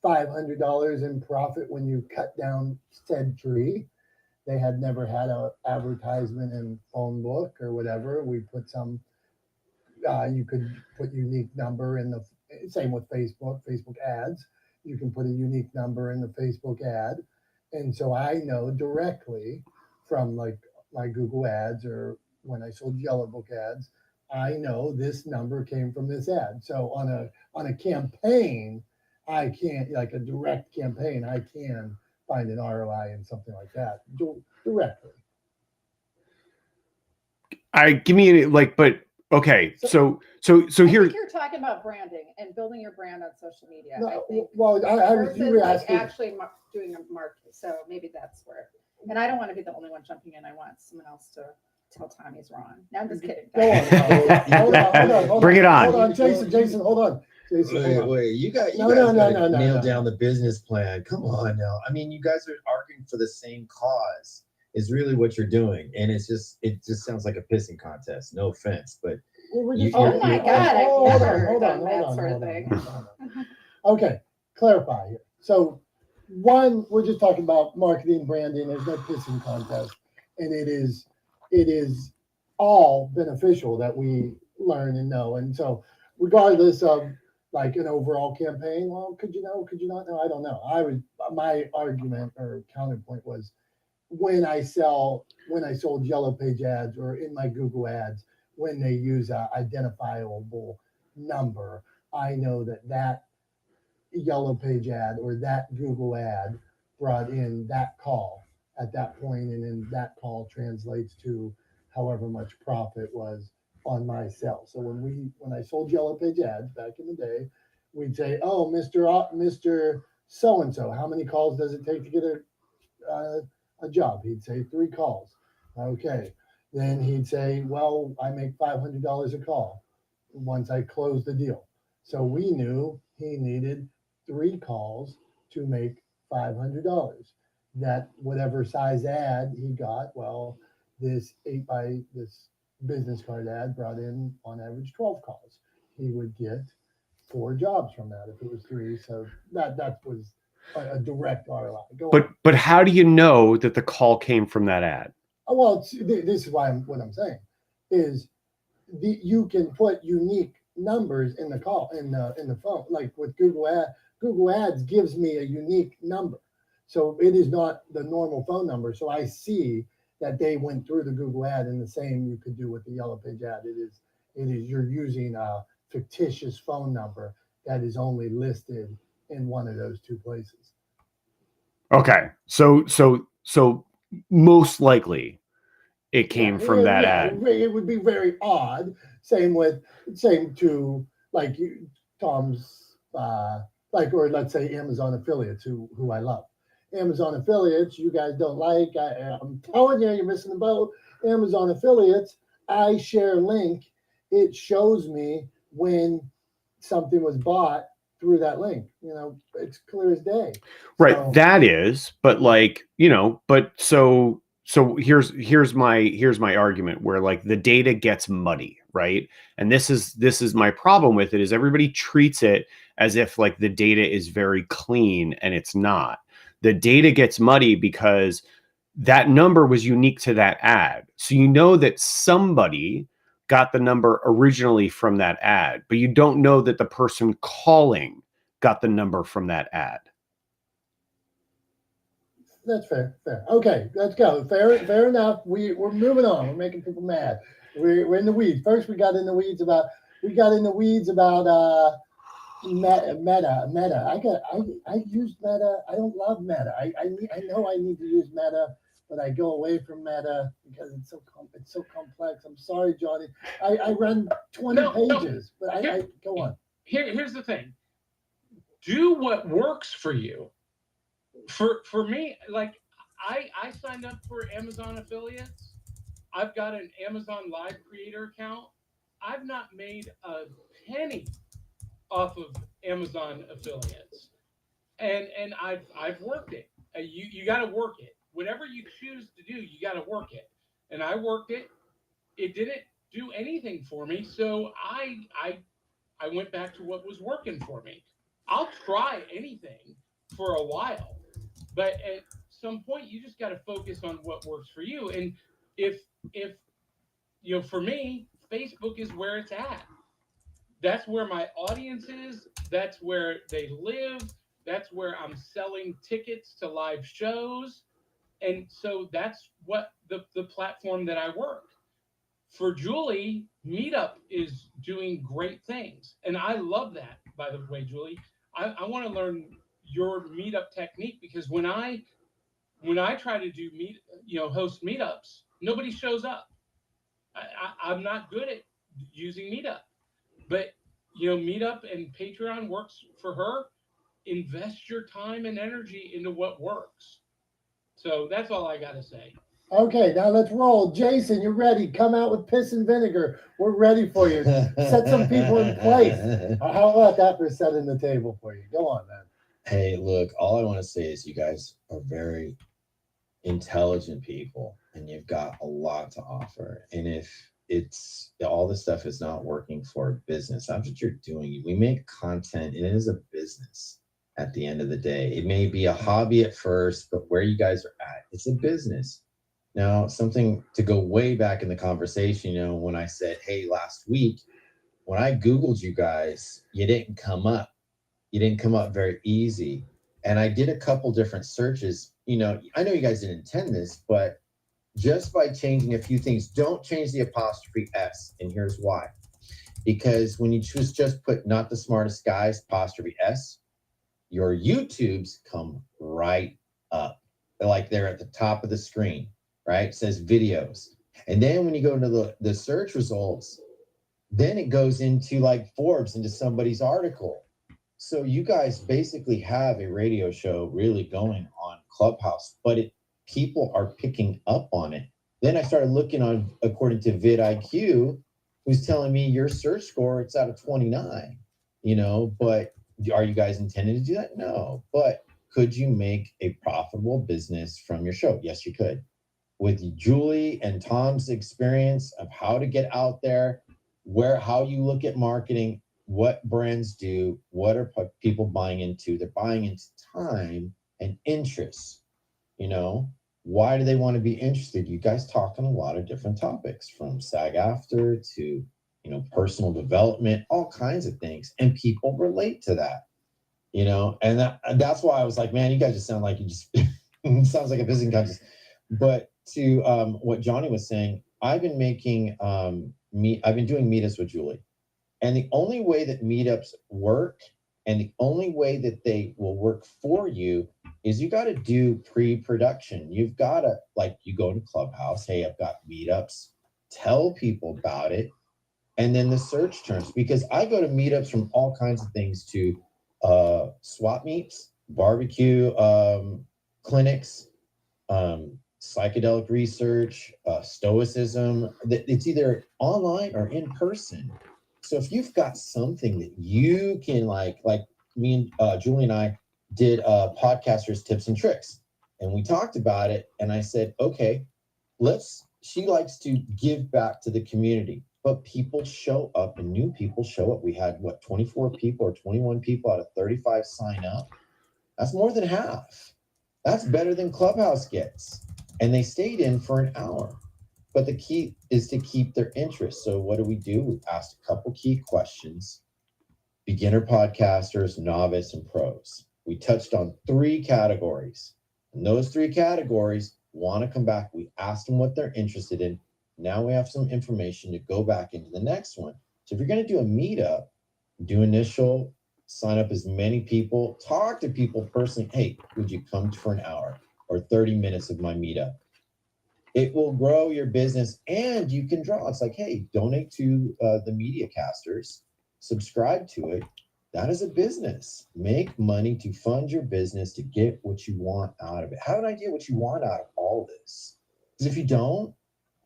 $500 in profit when you cut down said tree. They had never had an advertisement in phone book or whatever. We put some, you could put unique number in the, same with Facebook ads. You can put a unique number in the Facebook ad. And so I know directly from like my Google ads or when I sold yellow book ads, I know this number came from this ad. So on a campaign, I can't, like a direct campaign, I can find an ROI and something like that directly. But okay. So I here, think you're talking about branding and building your brand on social media. No, I think. well, Versus you were like asking. actually doing a market. So maybe that's where, and I don't want to be the only one jumping in. I want someone else to tell Tommy's wrong. No, I'm just kidding. Go on. Hold Bring it on. Hold on, Jason, hold on. Jason, Wait, you guys No, gotta no, nail down the business plan. Come on now. I mean, you guys are arguing for the same cause is really what you're doing. And it just sounds like a pissing contest. No offense, but Oh my God, I've never done that sort of thing. Okay, clarify here. So one, we're just talking about marketing, branding. There's no pissing contest. And it is all beneficial that we learn and know. And so regardless of like an overall campaign, well, could you know, could you not know? I don't know. My argument or counterpoint was when I sold yellow page ads or in my Google ads, when they use a identifiable number, I know that yellow page ad or that Google ad brought in that call at that point, and then that call translates to however much profit was on my sale. So when I sold yellow page ads back in the day, we'd say, oh, Mr. So-and-so, how many calls does it take to get a job? He'd say 3 calls. Okay. Then he'd say, well, I make $500 a call once I close the deal. So we knew he needed 3 calls to make $500. That whatever size ad he got, well, this business card ad brought in on average 12 calls. He would get 4 jobs from that if it was 3. So that was a direct ROI. but how do you know that the call came from that ad? Well, this is what I'm saying is you can put unique numbers in the call in the phone. Like with Google Ads gives me a unique number, so it is not the normal phone number. So I see that they went through the Google ad, and the same you could do with the yellow page ad. It is you're using a fictitious phone number that is only listed in one of those 2 places. Okay, so most likely it came from that ad. It would be very odd. Same to like Tom's or let's say Amazon affiliates who I love. Amazon affiliates, you guys don't like. I'm telling you, you're missing the boat. Amazon affiliates, I share a link. It shows me when something was bought through that link. It's clear as day. Right. So, that is, but like, but so so here's my argument where like the data gets muddy, right? And this is my problem with it is everybody treats it as if like the data is very clean, and it's not. The data gets muddy because that number was unique to that ad. So you know that somebody got the number originally from that ad, but you don't know that the person calling got the number from that ad. That's fair. Fair. Okay, let's go. Fair enough. We're moving on. We're making people mad. We're in the weeds. First, we got in the weeds about Meta. I use Meta. I don't love Meta. I know I need to use Meta, but I go away from Meta because it's so complex. I'm sorry, Johnny. I run 20 pages, but I go on. Here's the thing. Do what works for you. For me, like I signed up for Amazon affiliates. I've got an Amazon Live Creator account. I've not made a penny off of Amazon affiliates, and I've worked it. You got to work it. Whatever you choose to do, you got to work it. And I worked it. It didn't do anything for me, so I went back to what was working for me. I'll try anything for a while, but at some point you just got to focus on what works for you. And if you know, for me, Facebook is where it's at. That's where my audience is. That's where they live. That's where I'm selling tickets to live shows. And so that's what the platform that I work. For Julie, Meetup is doing great things. And I love that, by the way, Julie. I want to learn your Meetup technique, because when I try to do host meetups, nobody shows up. I'm not good at using Meetup, but Meetup and Patreon works for her. Invest your time and energy into what works. So that's all I got to say. Okay, now let's roll. Jason, you're ready. Come out with piss and vinegar. We're ready for you. Set some people in place. How about that for setting the table for you? Go on, man. Hey, look, all I want to say is you guys are very intelligent people and you've got a lot to offer. And if it's all this stuff is not working for business, that's what you're doing. We make content and it is a business at the end of the day. It may be a hobby at first, but where you guys are at, it's a business. Now, something to go way back in the conversation, when I said, hey, last week, when I Googled you guys, you didn't come up. You didn't come up very easy. And I did a couple different searches. I know you guys didn't intend this, but just by changing a few things, don't change the apostrophe S. And here's why. Because when you just put not the smartest guys, apostrophe S, your YouTubes come right up. They're at the top of the screen, right? It says videos. And then when you go into the search results, then it goes into like Forbes, into somebody's article. So you guys basically have a radio show really going on Clubhouse, but people are picking up on it. Then I started looking on, according to vidIQ, who's telling me your search score, it's out of 29, but are you guys intending to do that? No. But could you make a profitable business from your show? Yes, you could. With Julie and Tom's experience of how to get out there, how you look at marketing, what brands do, what are people buying into? They're buying into time and interest. Why do they want to be interested? You guys talk on a lot of different topics, from SAG-AFTRA to, personal development, all kinds of things. And people relate to that, and that's why I was like, man, you guys just sound like it sounds like a visiting contest. But to what Johnny was saying, I've been making, I've been doing meetups with Julie. And the only way that meetups work and the only way that they will work for you is you got to do pre-production. You've got to, you go to Clubhouse, hey, I've got meetups, tell people about it. And then the search terms, because I go to meetups from all kinds of things, to swap meets, barbecue clinics, psychedelic research, stoicism. It's either online or in person. So if you've got something that you can like me and Julie and I did podcasters tips and tricks, and we talked about it. And I said, okay, she likes to give back to the community, but people show up and new people show up. We had 24 people or 21 people out of 35 sign up. That's more than half. That's better than Clubhouse gets. And they stayed in for an hour. But the key is to keep their interest. So what do? We asked a couple key questions: beginner podcasters, novice, and pros. We touched on 3 categories. And those 3 categories want to come back. We asked them what they're interested in. Now we have some information to go back into the next one. So if you're going to do a meetup, do initial, sign up as many people, talk to people personally. Hey, would you come for an hour or 30 minutes of my meetup? It will grow your business, and you can draw. It's like, hey, donate to the media casters, subscribe to it. That is a business. Make money to fund your business, to get what you want out of it. Have an idea what you want out of all this. Because if you don't,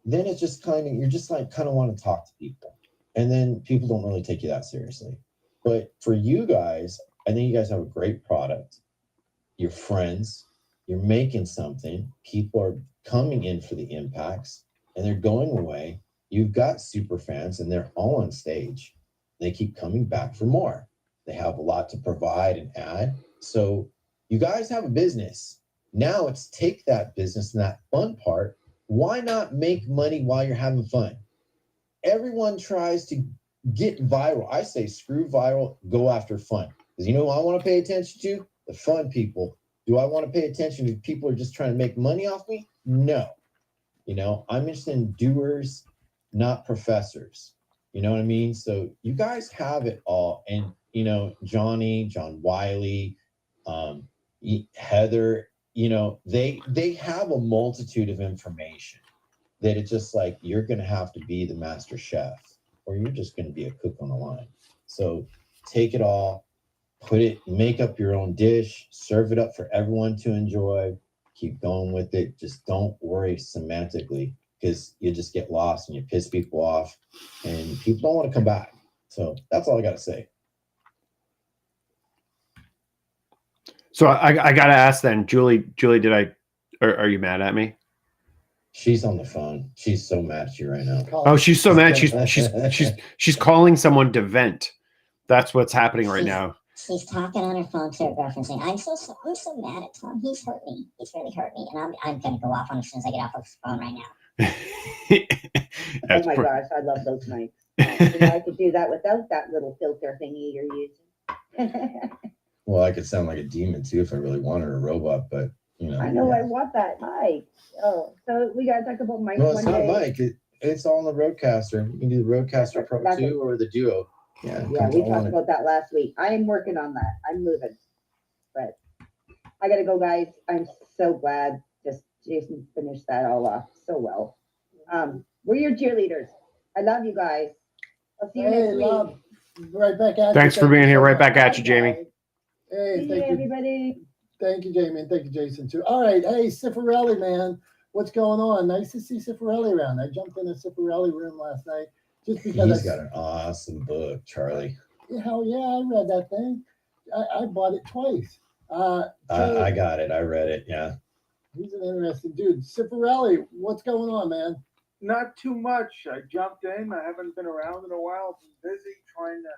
then it's just you're just like kind of want to talk to people. And then people don't really take you that seriously. But for you guys, I think you guys have a great product. You're friends. You're making something. People are coming in for the impacts, and they're going away. You've got super fans, and they're all on stage. They keep coming back for more. They have a lot to provide and add. So you guys have a business. Now it's take that business and that fun part. Why not make money while you're having fun? Everyone tries to get viral. I say screw viral, go after fun. Because you know who I want to pay attention to? The fun people. Do I want to pay attention to people who are just trying to make money off me? No. I'm interested in doers, not professors. You know what I mean? So you guys have it all. And, John Wiley, Heather, they have a multitude of information that it's just like, you're going to have to be the master chef, or you're just going to be a cook on the line. So take it all, make up your own dish, serve it up for everyone to enjoy, keep going with it. Just don't worry semantically, because you just get lost and you piss people off and people don't want to come back. So that's all I got to say. So I got to ask then, Julie, are you mad at me? She's on the phone. She's so mad at you right now. Oh, she's so mad. She's calling someone to vent. That's what's happening right now. She's talking on her phone to her girlfriend saying, I'm so mad at Tom. He's hurt me. He's really hurt me. And I'm going to go off on him as soon as I get off of the phone right now. Oh my gosh, I love those mics. I could do that without that little filter thingy you're using. Well, I could sound like a demon too if I really wanted a robot, but I know. Yeah. I want that mic. Oh, so we got to talk about mics. Well, it's not a mic. It's all on the Roadcaster. You can do the Roadcaster Pro 2 or the Duo. Yeah, we talked about that last week. I am working on that. I'm moving, but I gotta go, guys. I'm so glad Jason finished that all off so well. We're your cheerleaders. I love you guys. I'll see you next week. Right back at you. Thanks for being here. Right back at you, Jamie. Hey, thank you, everybody. Thank you, Jamie, and thank you, Jason, too. All right, hey, Cifarelli, man, what's going on? Nice to see Cifarelli around. I jumped in the Cifarelli room last night just because he's got an awesome book, Charlie. Hell yeah, I read that thing. I bought it twice. I got it. I read it. Yeah. He's an interesting dude. Cifarelli, what's going on, man? Not too much. I jumped in. I haven't been around in a while. Been busy trying to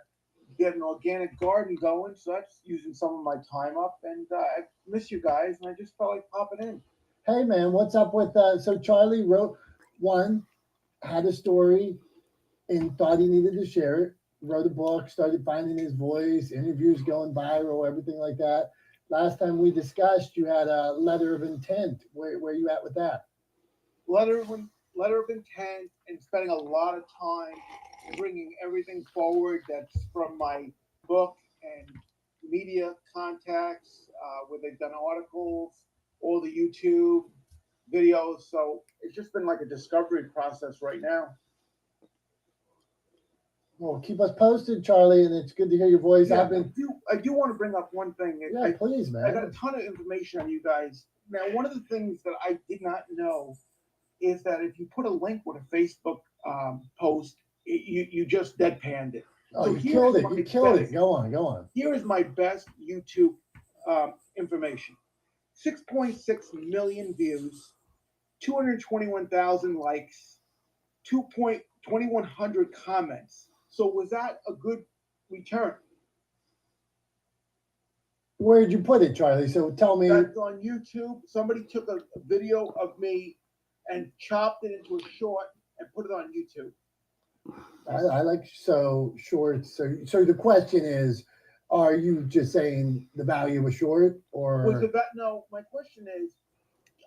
get an organic garden going, so that's using some of my time up. And I miss you guys, and I just felt like popping in. Hey, man, what's up with so Charlie had a story and thought he needed to share it, wrote a book, started finding his voice, interviews going viral, everything like that. Last time we discussed, you had a letter of intent. Where are you at with that? Letter of intent, and spending a lot of time bringing everything forward that's from my book and media contacts, where they've done articles, all the YouTube videos. So it's just been like a discovery process right now. Well, keep us posted, Charlie, and it's good to hear your voice. Yeah, I do want to bring up one thing. Yeah, please, man. I got a ton of information on you guys. Now, one of the things that I did not know is that if you put a link with a Facebook post, you just deadpanned it. Oh, so you killed it. You killed it. Go on. Here is my best YouTube information. 6.6 million views, 221,000 likes, 2.2100 comments. So was that a good return? Where'd you put it, Charlie? So tell me. That's on YouTube. Somebody took a video of me and chopped it into a short and put it on YouTube. I like shorts. So the question is, are you just saying the value of a short, or Was that no? My question is,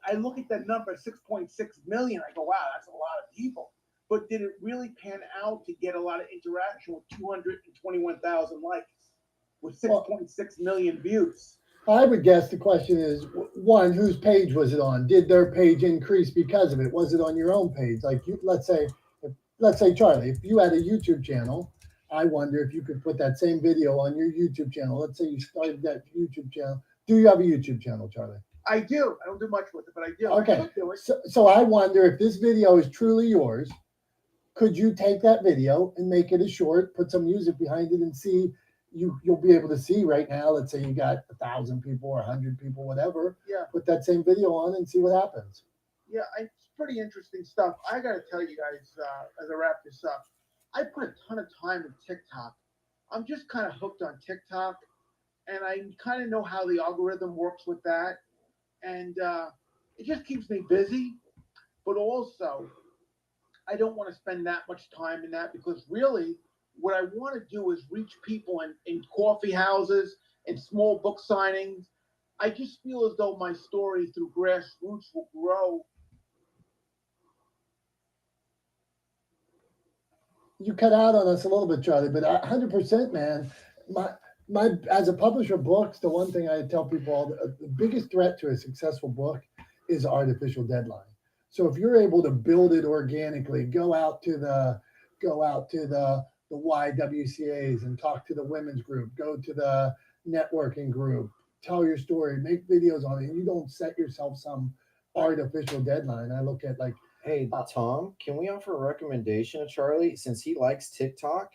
I look at that number, 6.6 million. I go, wow, that's a lot of people. But did it really pan out to get a lot of interaction with 221,000 likes, with 6.6 million views? I would guess the question is, one, whose page was it on? Did their page increase because of it? Was it on your own page? Like let's say Charlie, if you had a YouTube channel, I wonder if you could put that same video on your YouTube channel. Let's say you started that YouTube channel. Do you have a YouTube channel, Charlie? I do. I don't do much with it, but I do. Okay. I do it. So I wonder if this video is truly yours. Could you take that video and make it a short, put some music behind it, and see? You'll be able to see right now. Let's say you got 1,000 people or 100 people, whatever. Yeah. Put that same video on and see what happens. Yeah, it's pretty interesting stuff. I got to tell you guys, as I wrap this up, I put a ton of time in TikTok. I'm just kind of hooked on TikTok, and I kind of know how the algorithm works with that. And it just keeps me busy. But also, I don't want to spend that much time in that, because really what I want to do is reach people in coffee houses and small book signings. I just feel as though my story through grassroots will grow. You cut out on us a little bit, Charlie, but 100%, man. My as a publisher of books, the one thing I tell people, the biggest threat to a successful book is artificial deadline. So if you're able to build it organically, go out to the YWCAs and talk to the women's group, go to the networking group, tell your story, make videos on it, and you don't set yourself some artificial deadline. I look at like, Hey, Tom, can we offer a recommendation to Charlie? Since he likes TikTok,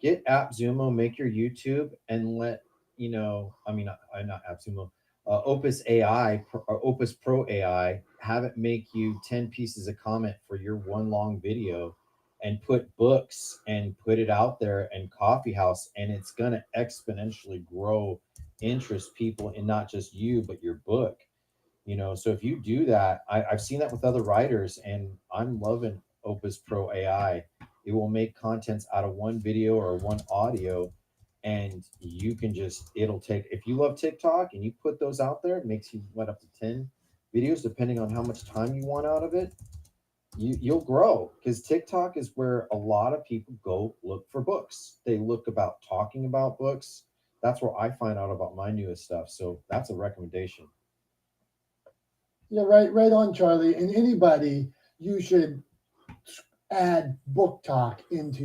get AppZumo, make your YouTube, and let, not AppZumo, Opus AI, or Opus Pro AI, have it make you 10 pieces of comment for your one long video, and put books and put it out there, and coffee house, and it's going to exponentially grow interest people in not just you, but your book. So if you do that, I've seen that with other writers, and I'm loving Opus Pro AI. It will make contents out of one video or one audio, and you can it'll take, if you love TikTok and you put those out there, it makes you up to 10 videos, depending on how much time you want out of it. You'll grow, because TikTok is where a lot of people go look for books. They look about talking about books. That's where I find out about my newest stuff. So that's a recommendation. yeah, right on, Charlie. And anybody, you should add book talk into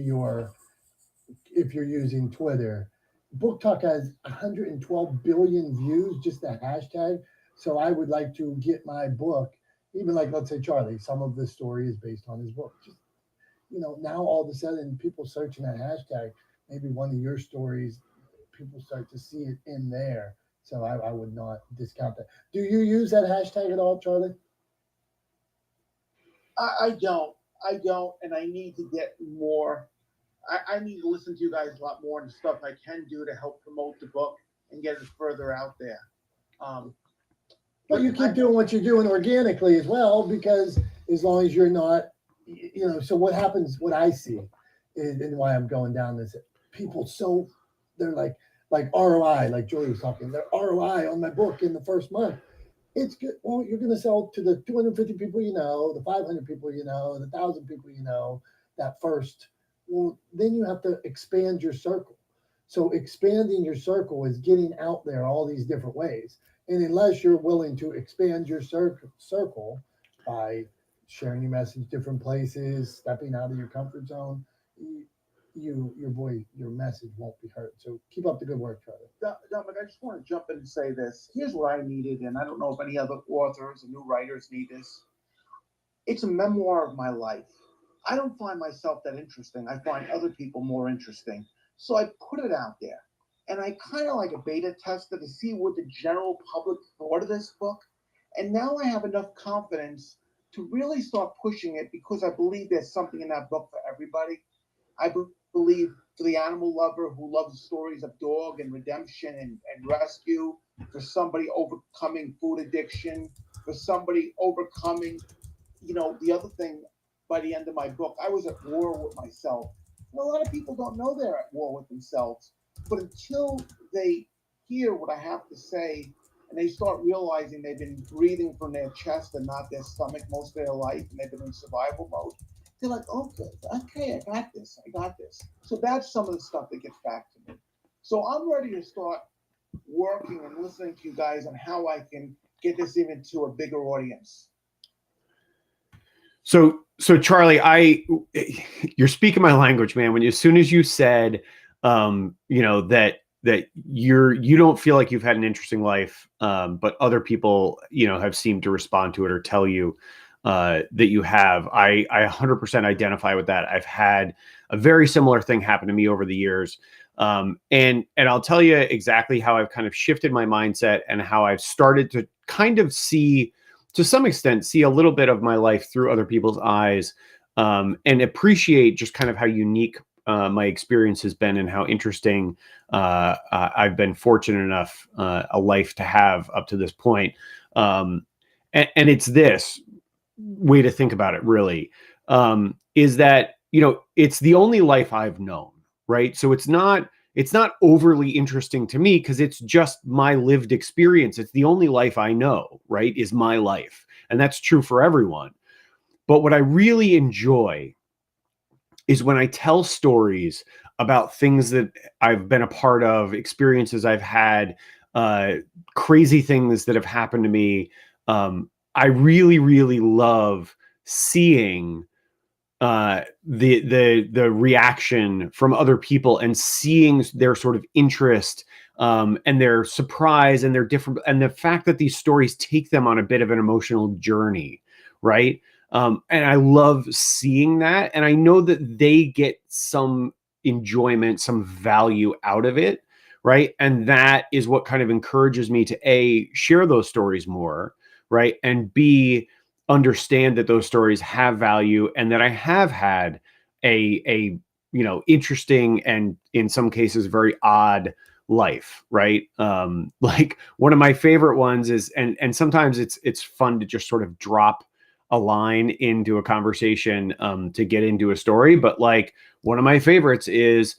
if you're using Twitter. Book talk has 112 billion views, just the hashtag. So I would like to get my book, even like, let's say Charlie, some of the story is based on his book. Just, now all of a sudden people searching that hashtag, maybe one of your stories, people start to see it in there. So I would not discount that. Do you use that hashtag at all, Charlie? I don't, and I need to get more. I need to listen to you guys a lot more and stuff I can do to help promote the book and get it further out there. But you keep doing what you're doing organically as well, because as long as you're not, so what happens, what I see is, and why I'm going down this, people, they're like ROI, like Joey was talking, their ROI on my book in the first month. It's good. Well, you're going to sell to the 250 people, the 500 people, the 1,000 people, that first. Well, then you have to expand your circle. So expanding your circle is getting out there all these different ways. And unless you're willing to expand your circle by sharing your message different places, stepping out of your comfort zone, your message won't be heard. So keep up the good work, Charlie. Dominick, I just want to jump in and say this. Here's what I needed, and I don't know if any other authors and new writers need this. It's a memoir of my life. I don't find myself that interesting. I find other people more interesting. So I put it out there. And I kind of like a beta tester to see what the general public thought of this book. And now I have enough confidence to really start pushing it, because I believe there's something in that book for everybody. I believe for the animal lover who loves stories of dog and redemption and rescue, for somebody overcoming food addiction, for somebody overcoming, the other thing, by the end of my book, I was at war with myself. And a lot of people don't know they're at war with themselves, but until they hear what I have to say and they start realizing they've been breathing from their chest and not their stomach most of their life, and they've been in survival mode, they're like, okay, I got this. So that's some of the stuff that gets back to me. So I'm ready to start working and listening to you guys on how I can get this even to a bigger audience. So Charlie, you're speaking my language, man. As soon as you said, that you don't feel like you've had an interesting life, but other people, have seemed to respond to it or tell you that you have. I 100% identify with that. I've had a very similar thing happen to me over the years. And I'll tell you exactly how I've kind of shifted my mindset and how I've started to kind of to some extent, see a little bit of my life through other people's eyes, and appreciate just kind of how unique my experience has been and how interesting I've been fortunate enough a life to have up to this point. And it's this way to think about it, really, is that, it's the only life I've known, right? So it's not overly interesting to me because it's just my lived experience. It's the only life I know, right? Is my life. And that's true for everyone. But what I really enjoy is when I tell stories about things that I've been a part of, experiences I've had, crazy things that have happened to me. I really, really love seeing the reaction from other people and seeing their sort of interest, and their surprise and their different, and the fact that these stories take them on a bit of an emotional journey, right? And I love seeing that, and I know that they get some enjoyment, some value out of it, right? And that is what kind of encourages me to A, share those stories more, right? And B, understand that those stories have value and that I have had a interesting and in some cases very odd life, right? Like one of my favorite ones is, and sometimes it's fun to just sort of drop a line into a conversation to get into a story, but like one of my favorites is,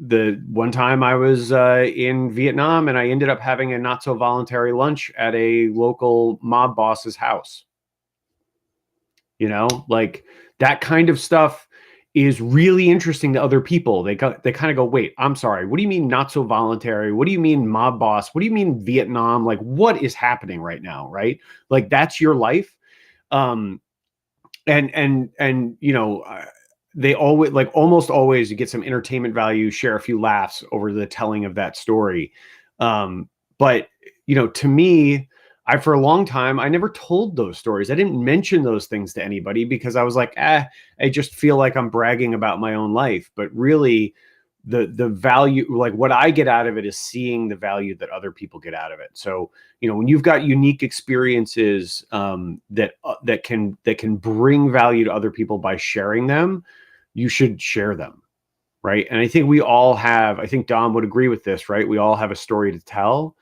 the one time I was in Vietnam and I ended up having a not so voluntary lunch at a local mob boss's house. Like that kind of stuff is really interesting to other people. They kind of go, wait, I'm sorry. What do you mean not so voluntary? What do you mean mob boss? What do you mean Vietnam? Like what is happening right now? Right? Like that's your life. They always, like almost always, you get some entertainment value, share a few laughs over the telling of that story. But to me, for a long time, I never told those stories. I didn't mention those things to anybody because I was like, I just feel like I'm bragging about my own life. But really, the value, like what I get out of it is seeing the value that other people get out of it. So, when you've got unique experiences that can bring value to other people by sharing them, you should share them, right? And I think we all have, I think Dom would agree with this, right? We all have a story to tell.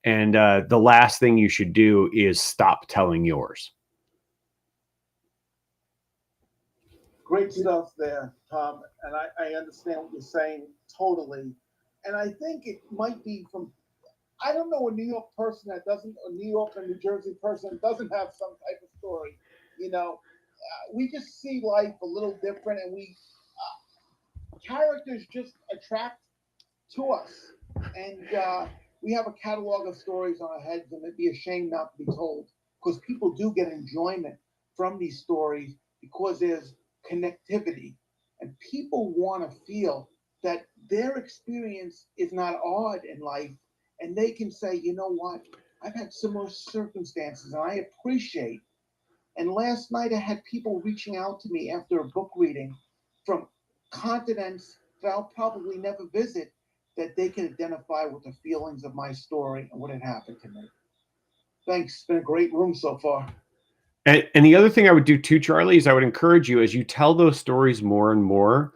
And the last thing you should do is stop telling yours. Great stuff there, Tom. And I understand what you're saying totally. And I think it might be from, I don't know, a New York person that doesn't, a New York or New Jersey person that doesn't have some type of story. We just see life a little different, and characters just attract to us. And we have a catalog of stories on our heads, and it'd be a shame not to be told, because people do get enjoyment from these stories because there's connectivity, and people want to feel that their experience is not odd in life, and they can say, you know what, I've had similar circumstances and I appreciate. And last night I had people reaching out to me after a book reading from continents that I'll probably never visit, that they can identify with the feelings of my story and what had happened to me. Thanks. It's been a great room so far. And the other thing I would do too, Charlie, is I would encourage you, as you tell those stories more and more,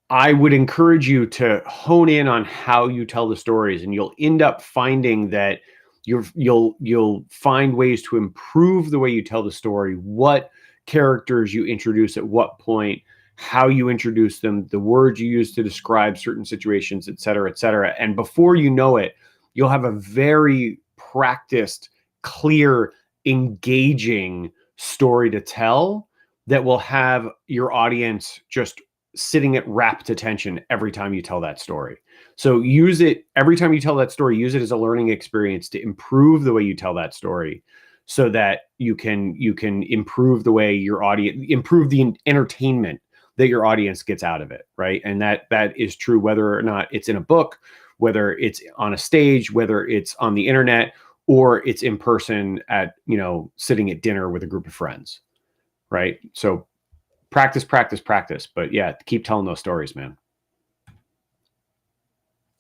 I would encourage you to hone in on how you tell the stories, and you'll end up finding that you'll find ways to improve the way you tell the story, what characters you introduce at what point, how you introduce them, the words you use to describe certain situations, et cetera, et cetera. And before you know it, you'll have a very practiced, clear, engaging story to tell that will have your audience just sitting at rapt attention every time you tell that story. So use it every time you tell that story, use it as a learning experience to improve the way you tell that story, so that you can improve the way your audience, improve the entertainment that your audience gets out of it, right? And that is true whether or not it's in a book, whether it's on a stage, whether it's on the internet, or it's in person at, sitting at dinner with a group of friends, right? So practice. But yeah, keep telling those stories, man.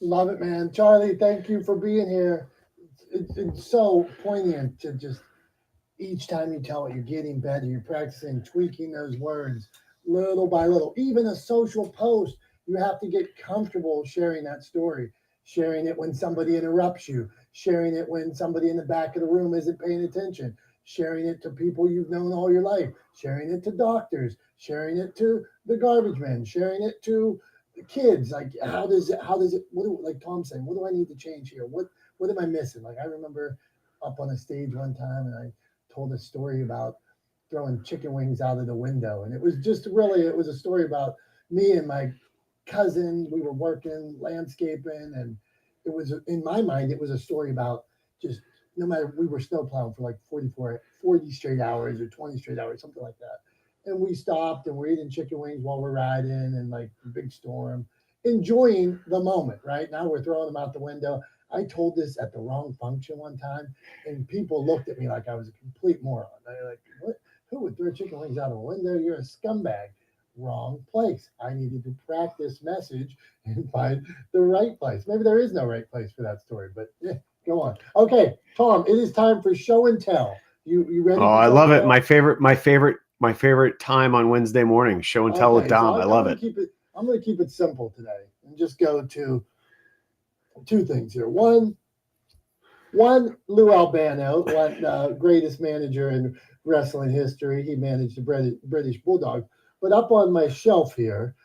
Love it, man. Charlie, thank you for being here. It's so poignant to just each time you tell it, you're getting better. You're practicing, tweaking those words little by little. Even a social post, you have to get comfortable sharing that story, sharing it when somebody interrupts you, sharing it when somebody in the back of the room isn't paying attention, sharing it to people you've known all your life, sharing it to doctors, sharing it to the garbage man, sharing it to the kids. Like, how does it, like Tom saying, what do I need to change here? What am I missing? Like, I remember up on a stage one time and I told a story about throwing chicken wings out of the window. And it was a story about me and my cousin. We were working landscaping, and it was, in my mind, it was a story about just, no matter, we were snowplowing for like 40 straight hours or 20 straight hours, something like that. And we stopped and we're eating chicken wings while we're riding, and like big storm, enjoying the moment, right? Now we're throwing them out the window. I told this at the wrong function one time, and people looked at me like I was a complete moron. They're like, what? Who would throw chicken wings out of a window? You're a scumbag. Wrong place. I needed to practice message and find the right place. Maybe there is no right place for that story, but yeah, go on. Okay, Tom, it is time for show and tell. You ready? Oh, I love it. My favorite time on Wednesday morning, show and tell with Dom. I love it. I'm going to keep it simple today and just go to two things here. One, Lou Albano, greatest manager in wrestling history. He managed the British Bulldog. But up on my shelf here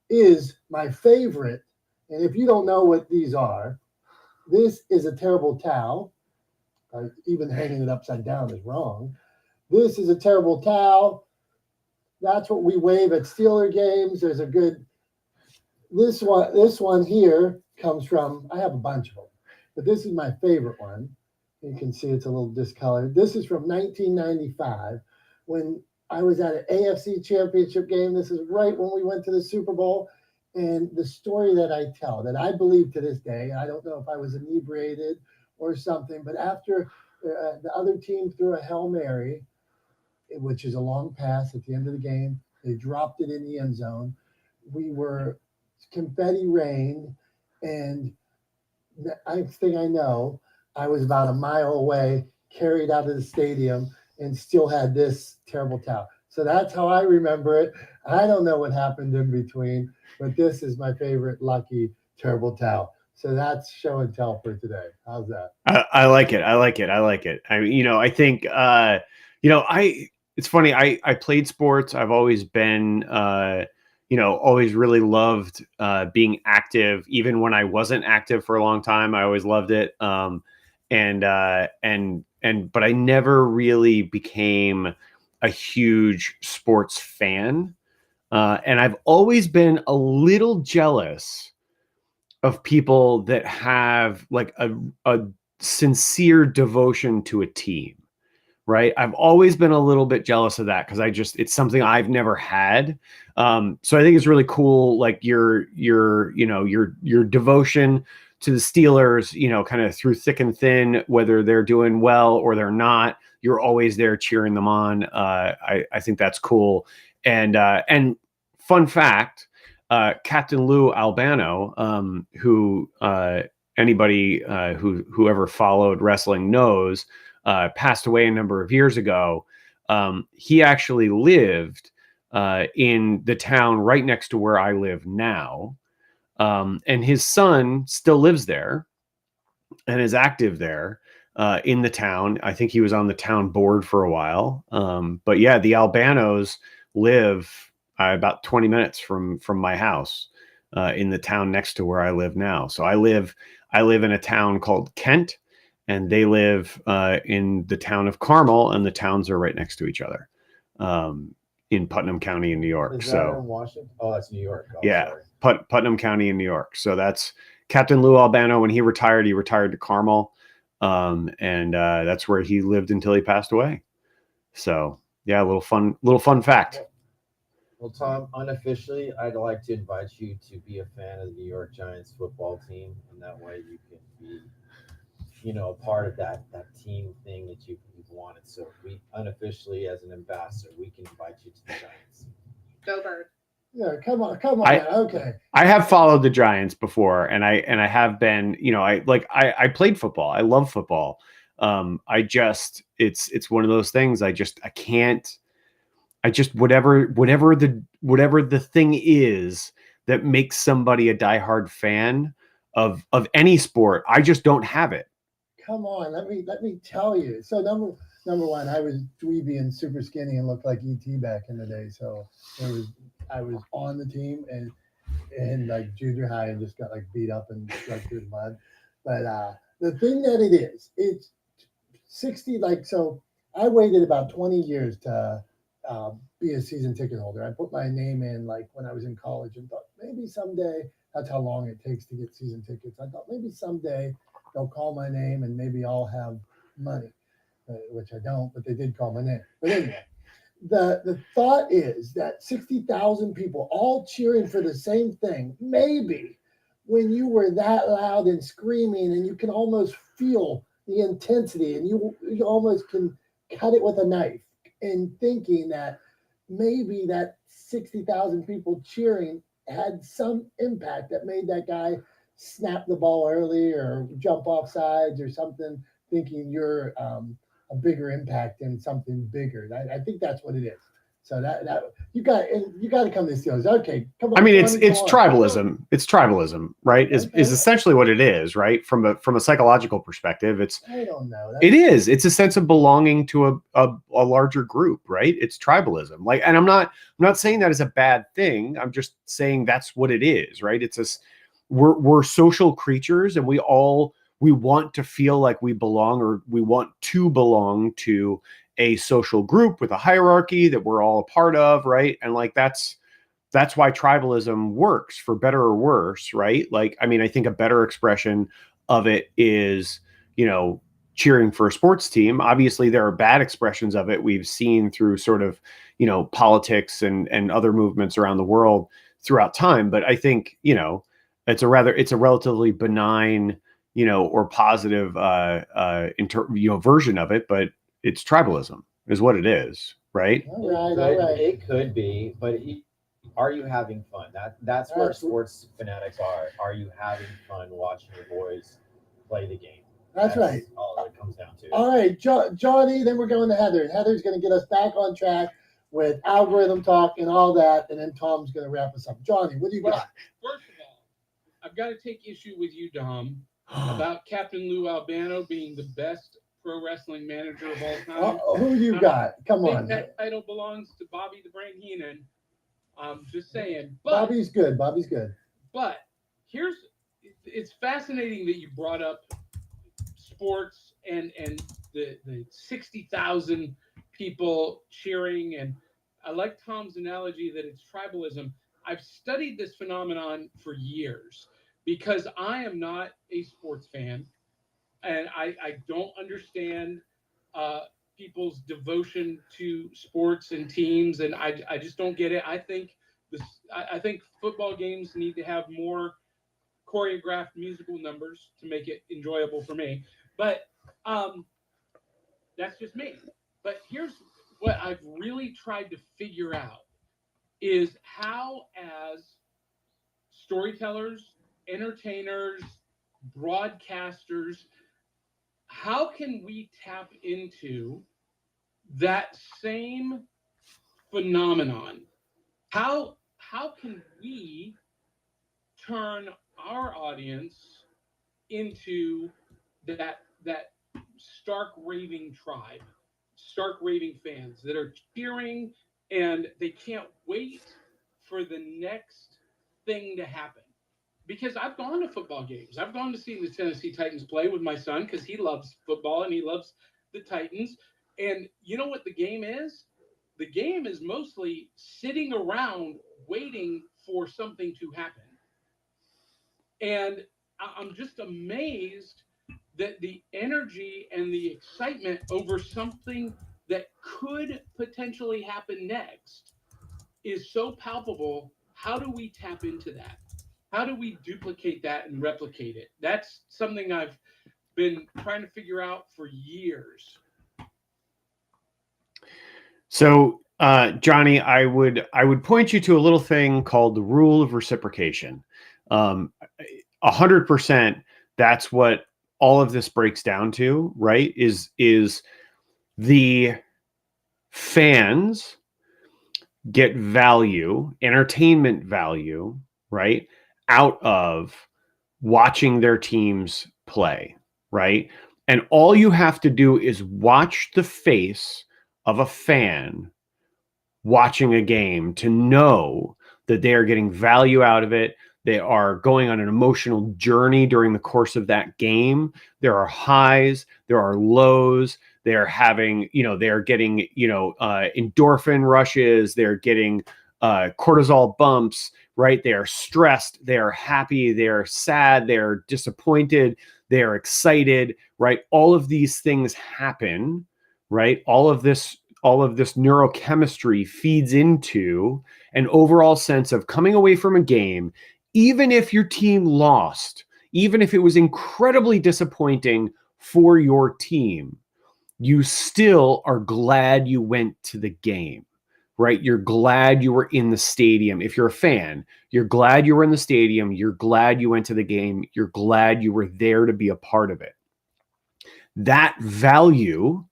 is my favorite. And if you don't know what these are, this is a terrible towel. Even hanging it upside down is wrong. This is a terrible towel. That's what we wave at Steeler games. There's a good. This one here comes from. I have a bunch of them, but this is my favorite one. You can see it's a little discolored. This is from 1995, when I was at an AFC Championship game. This is right when we went to the Super Bowl. And the story that I tell, that I believe to this day, I don't know if I was inebriated or something, but after the other team threw a Hail Mary, which is a long pass at the end of the game, they dropped it in the end zone. We were confetti rained, and the next thing I know, I was about a mile away, carried out of the stadium, and still had this terrible towel. So that's how I remember it. I don't know what happened in between, but this is my favorite lucky terrible towel. So that's show and tell for today. How's that? I like it. I think, it's funny. I played sports. I've always been, always really loved being active. Even when I wasn't active for a long time, I always loved it. But I never really became a huge sports fan. And I've always been a little jealous of people that have like a sincere devotion to a team, right? I've always been a little bit jealous of that because it's something I've never had. So I think it's really cool, like your devotion to the Steelers, kind of through thick and thin, whether they're doing well or they're not, you're always there cheering them on. I think that's cool. And fun fact, Captain Lou Albano, who anybody who ever followed wrestling knows, passed away a number of years ago. He actually lived in the town right next to where I live now. And his son still lives there and is active there in the town. I think he was on the town board for a while. But yeah, the Albanos live about 20 minutes from my house in the town next to where I live now. So I live in a town called Kent, and they live in the town of Carmel, and the towns are right next to each other in Putnam County in New York. Is that So in Washington? Oh, that's New York. Oh, yeah, sorry. Putnam County in New York. So that's Captain Lou Albano. When he retired to Carmel, and that's where he lived until he passed away. So yeah, a little fun fact. Well, Tom, unofficially, I'd like to invite you to be a fan of the New York Giants football team, and that way you can be, a part of that team thing that you've wanted. So we unofficially, as an ambassador, we can invite you to the Giants. Go Bird. Yeah, come on. Okay. I have followed the Giants before, and I have been, I played football. I love football. It's one of those things. I can't. Whatever the thing is that makes somebody a diehard fan of any sport, I just don't have it. Come on, let me tell you. So number one, I was dweeby and super skinny and looked like ET back in the day. So I was on the team and like junior high and just got like beat up and dragged through the mud. But the thing that it's 60. So I waited about 20 years to be a season ticket holder. I put my name in like when I was in college and thought maybe someday, that's how long it takes to get season tickets. I thought maybe someday they'll call my name and maybe I'll have money, which I don't, but they did call my name. But anyway, the thought is that 60,000 people all cheering for the same thing, maybe when you were that loud and screaming and you can almost feel the intensity and you almost can cut it with a knife, and thinking that maybe that 60,000 people cheering had some impact that made that guy snap the ball early or jump off sides or something, thinking you're a bigger impact than something bigger. I think that's what it is. So that you got to come to this deal. Okay, come on. I mean, it's tribalism. It's tribalism, right? Is essentially what it is, right? From a psychological perspective, I don't know. It is. It's a sense of belonging to a larger group, right? It's tribalism. And I'm not saying that is a bad thing. I'm just saying that's what it is, right? We're social creatures, and we want to feel like we belong, or we want to belong to a social group with a hierarchy that we're all a part of, right? And that's why tribalism works, for better or worse, right? I think a better expression of it is, cheering for a sports team. Obviously, there are bad expressions of it we've seen through sort of, politics and other movements around the world throughout time. But I think, it's a relatively benign, or positive, version of it, but it's tribalism is what it is, right? All right. It could be, but are you having fun? That's where sports fanatics are. Are you having fun watching your boys play the game? That's right. All it comes down to. All right, Johnny, then we're going to Heather. And Heather's going to get us back on track with algorithm talk and all that, and then Tom's going to wrap us up. Johnny, what do you got? First of all, I've got to take issue with you, Dom, about Captain Lou Albano being the best pro wrestling manager of all time. Who you got? Come on. That title belongs to Bobby the Brain Heenan. I'm just saying. But, Bobby's good. But it's fascinating that you brought up sports and the 60,000 people cheering. And I like Tom's analogy that it's tribalism. I've studied this phenomenon for years because I am not a sports fan, and I don't understand people's devotion to sports and teams, and I just don't get it. I think football games need to have more choreographed musical numbers to make it enjoyable for me. But that's just me. But here's what I've really tried to figure out is how, as storytellers, entertainers, broadcasters, how can we tap into that same phenomenon? How can we turn our audience into that stark raving tribe, stark raving fans that are cheering and they can't wait for the next thing to happen? Because I've gone to football games. I've gone to see the Tennessee Titans play with my son because he loves football and he loves the Titans. And you know what the game is? The game is mostly sitting around waiting for something to happen. And I'm just amazed that the energy and the excitement over something that could potentially happen next is so palpable. How do we tap into that? How do we duplicate that and replicate it? That's something I've been trying to figure out for years. So, Johnny, I would point you to a little thing called the rule of reciprocation. 100%. That's what all of this breaks down to, right? Is the fans get value, entertainment value, right, out of watching their teams play, right? And all you have to do is watch the face of a fan watching a game to know that they are getting value out of it. They are going on an emotional journey during the course of that game. There are highs, there are lows. They're having, they're getting, endorphin rushes. They're getting cortisol bumps, right? They are stressed. They are happy. They are sad. They are disappointed. They are excited, right? All of these things happen, right? All of this neurochemistry feeds into an overall sense of coming away from a game, even if your team lost, even if it was incredibly disappointing for your team, you still are glad you went to the game, right? You're glad you were in the stadium. If you're a fan, you're glad you were in the stadium. You're glad you went to the game. You're glad you were there to be a part of it. That value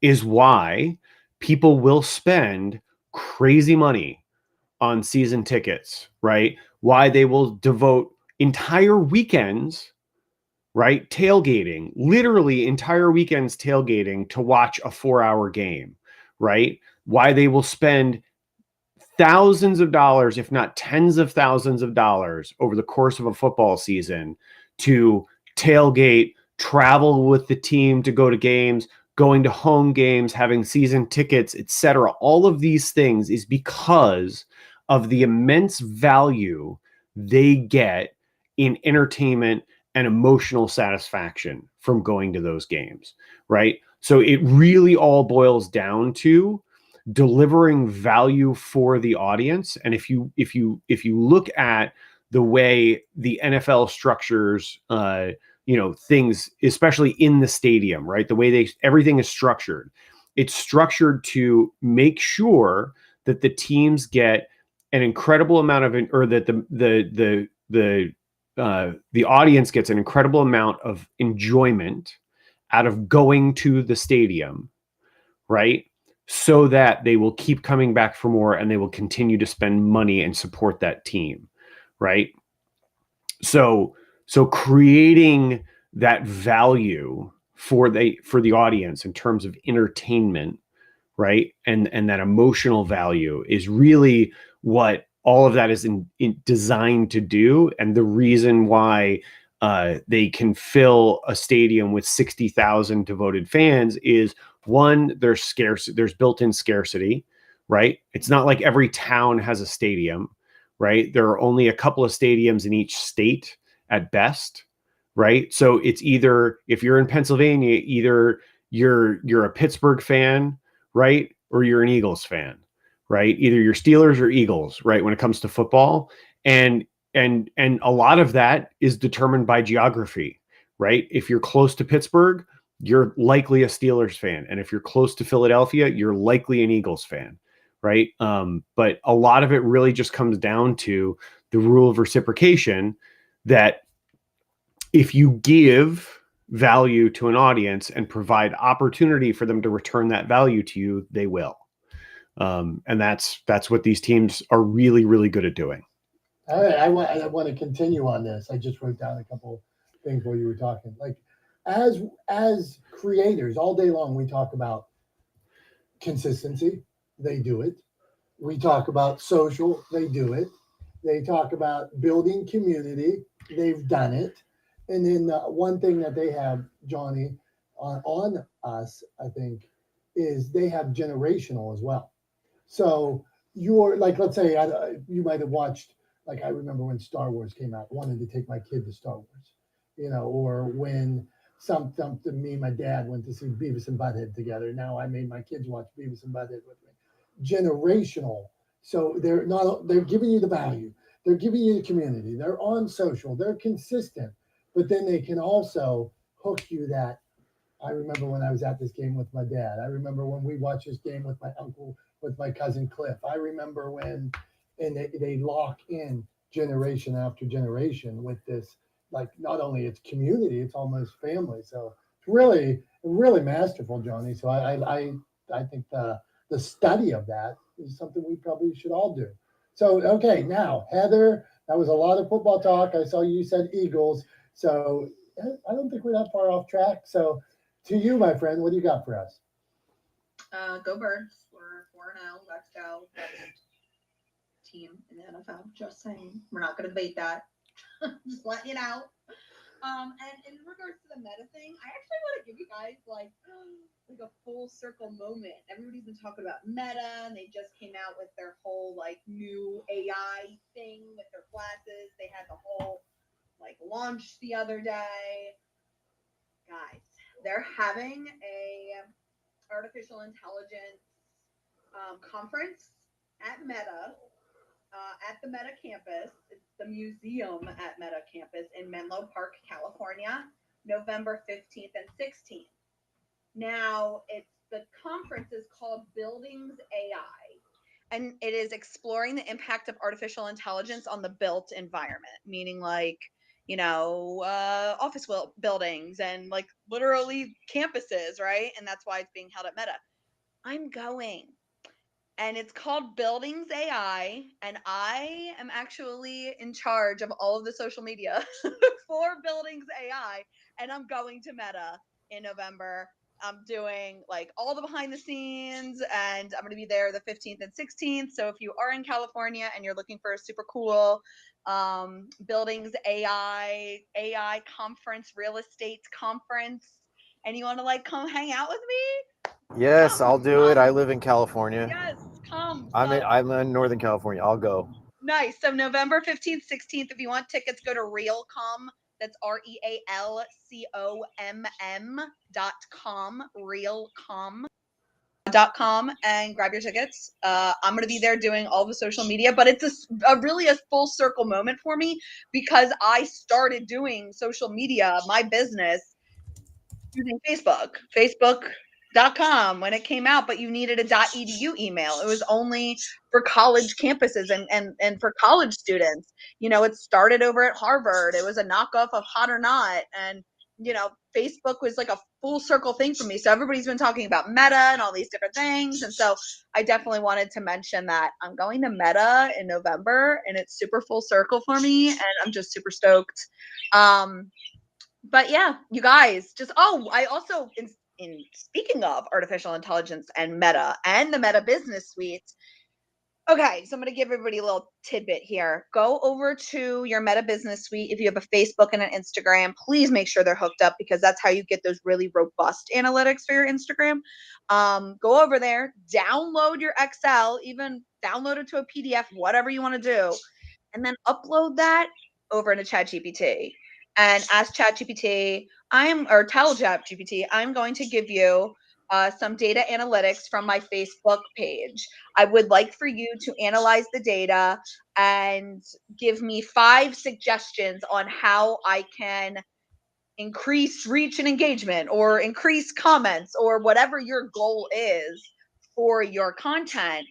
is why people will spend crazy money on season tickets, right? Why they will devote entire weekends, right? Tailgating, literally entire weekends tailgating to watch a 4-hour game, right? Why they will spend thousands of dollars, if not tens of thousands of dollars over the course of a football season to tailgate, travel with the team to go to games, going to home games, having season tickets, etc. All of these things is because of the immense value they get in entertainment and emotional satisfaction from going to those games, right? So it really all boils down to delivering value for the audience. And if you look at the way the NFL structures things, especially in the stadium, right? The way everything is structured. It's structured to make sure that the teams get an incredible amount of, or that the audience gets an incredible amount of enjoyment out of going to the stadium, right? So that they will keep coming back for more and they will continue to spend money and support that team, right? So creating that value for the audience in terms of entertainment, right? And that emotional value is really what all of that is designed to do. And the reason why they can fill a stadium with 60,000 devoted fans is, one, there's built-in scarcity, right? It's not like every town has a stadium, right? There are only a couple of stadiums in each state at best, right? So it's either, if you're in Pennsylvania, either you're a Pittsburgh fan, right? Or you're an Eagles fan, right? Either you're Steelers or Eagles, right? When it comes to football. And a lot of that is determined by geography, right? If you're close to Pittsburgh, you're likely a Steelers fan. And if you're close to Philadelphia, you're likely an Eagles fan, right? But a lot of it really just comes down to the rule of reciprocation, that if you give value to an audience and provide opportunity for them to return that value to you, they will. And that's what these teams are really, really good at doing. I want to continue on this. I just wrote down a couple things while you were talking. Like, as creators, all day long, we talk about consistency. They do it. We talk about social. They do it. They talk about building community. They've done it. And then one thing that they have, Johnny, on us, I think, is they have generational as well. So you're like, let's say you might have watched, like I remember when Star Wars came out, wanted to take my kid to Star Wars, or when something me and my dad went to see Beavis and Butthead together. Now I made my kids watch Beavis and Butthead with me. Generational. So they're giving you the value. They're giving you the community. They're on social. They're consistent, but then they can also hook you that. I remember when I was at this game with my dad. I remember when we watched this game with my uncle, with my cousin Cliff. I remember when, and they lock in generation after generation with this, like not only it's community, it's almost family. So it's really, really masterful, Johnny. So I think the study of that is something we probably should all do. So, okay, now, Heather, that was a lot of football talk. I saw you said Eagles. So I don't think we're that far off track. So to you, my friend, what do you got for us? Go Birds. We're 4-0. Let's go. Best team in the NFL. Just saying. We're not going to debate that. Just let you know. And in regards to the meta thing, I actually want to give you guys like a full circle moment. Everybody's been talking about meta, and they just came out with their whole like new AI thing with their glasses. They had the whole like launch the other day. Guys, they're having a artificial intelligence conference at Meta. At the Meta campus. It's the museum at Meta campus in Menlo Park, California, November 15th and 16th. Now, the conference is called Buildings AI, and it is exploring the impact of artificial intelligence on the built environment, meaning like, office buildings and like literally campuses, right? And that's why it's being held at Meta. I'm going. And it's called Buildings AI, and I am actually in charge of all of the social media for Buildings AI, and I'm going to Meta in November. I'm doing like all the behind the scenes, and I'm going to be there the 15th and 16th. So if you are in California and you're looking for a super cool Buildings AI conference, real estate conference, and you want to like come hang out with me, Yes, I'll do it. I live in California. yes, come. I'm in Northern California. I'll go. Nice. So November 15th, 16th, if you want tickets, go to Realcomm. That's REALCOMM.com, realcomm.com, and grab your tickets. I'm going to be there doing all the social media, but it's really a full circle moment for me because I started doing social media, my business, using Facebook.com when it came out, but you needed a .edu email. It was only for college campuses and for college students. It started over at Harvard. It was a knockoff of Hot or Not. And, Facebook was like a full circle thing for me. So everybody's been talking about Meta and all these different things. And so I definitely wanted to mention that I'm going to Meta in November, and it's super full circle for me. And I'm just super stoked. But yeah, you guys I also, in speaking of artificial intelligence and Meta and the Meta Business Suite. Okay, so I'm going to give everybody a little tidbit here. Go over to your Meta Business Suite. If you have a Facebook and an Instagram, please make sure they're hooked up because that's how you get those really robust analytics for your Instagram. Go over there, download your Excel, even download it to a PDF, whatever you want to do, and then upload that over into ChatGPT. And ask ChatGPT, tell ChatGPT, I'm going to give you some data analytics from my Facebook page. I would like for you to analyze the data and give me 5 suggestions on how I can increase reach and engagement or increase comments or whatever your goal is for your content.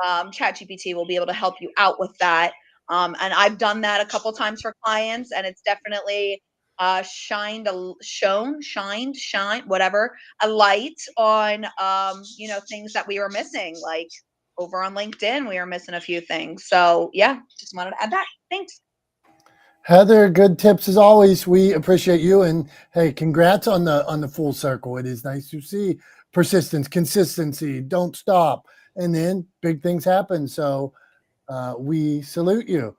ChatGPT will be able to help you out with that. And I've done that a couple times for clients, and it's definitely shined whatever, a light on things that we were missing, like over on LinkedIn we were missing a few things. So yeah, just wanted to add that. Thanks. Heather, good tips as always. We appreciate you, and hey, congrats on the full circle. It is nice to see persistence, consistency, don't stop, and then big things happen. So we salute you.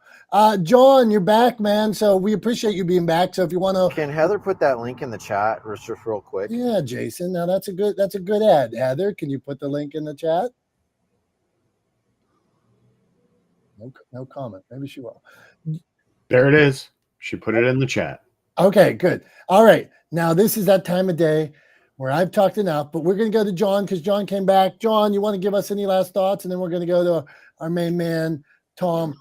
John, you're back, man. So we appreciate you being back. So if you want to, Can Heather put that link in the chat just real quick? yeah, Jason. Now that's a good ad. Heather, can you put the link in the chat? No comment. Maybe she will. There it is. She put it in the chat. Okay, good. All right. Now this is that time of day where I've talked enough, but we're going to go to John because John came back. John, you want to give us any last thoughts? And then we're going to go to our main man, Tom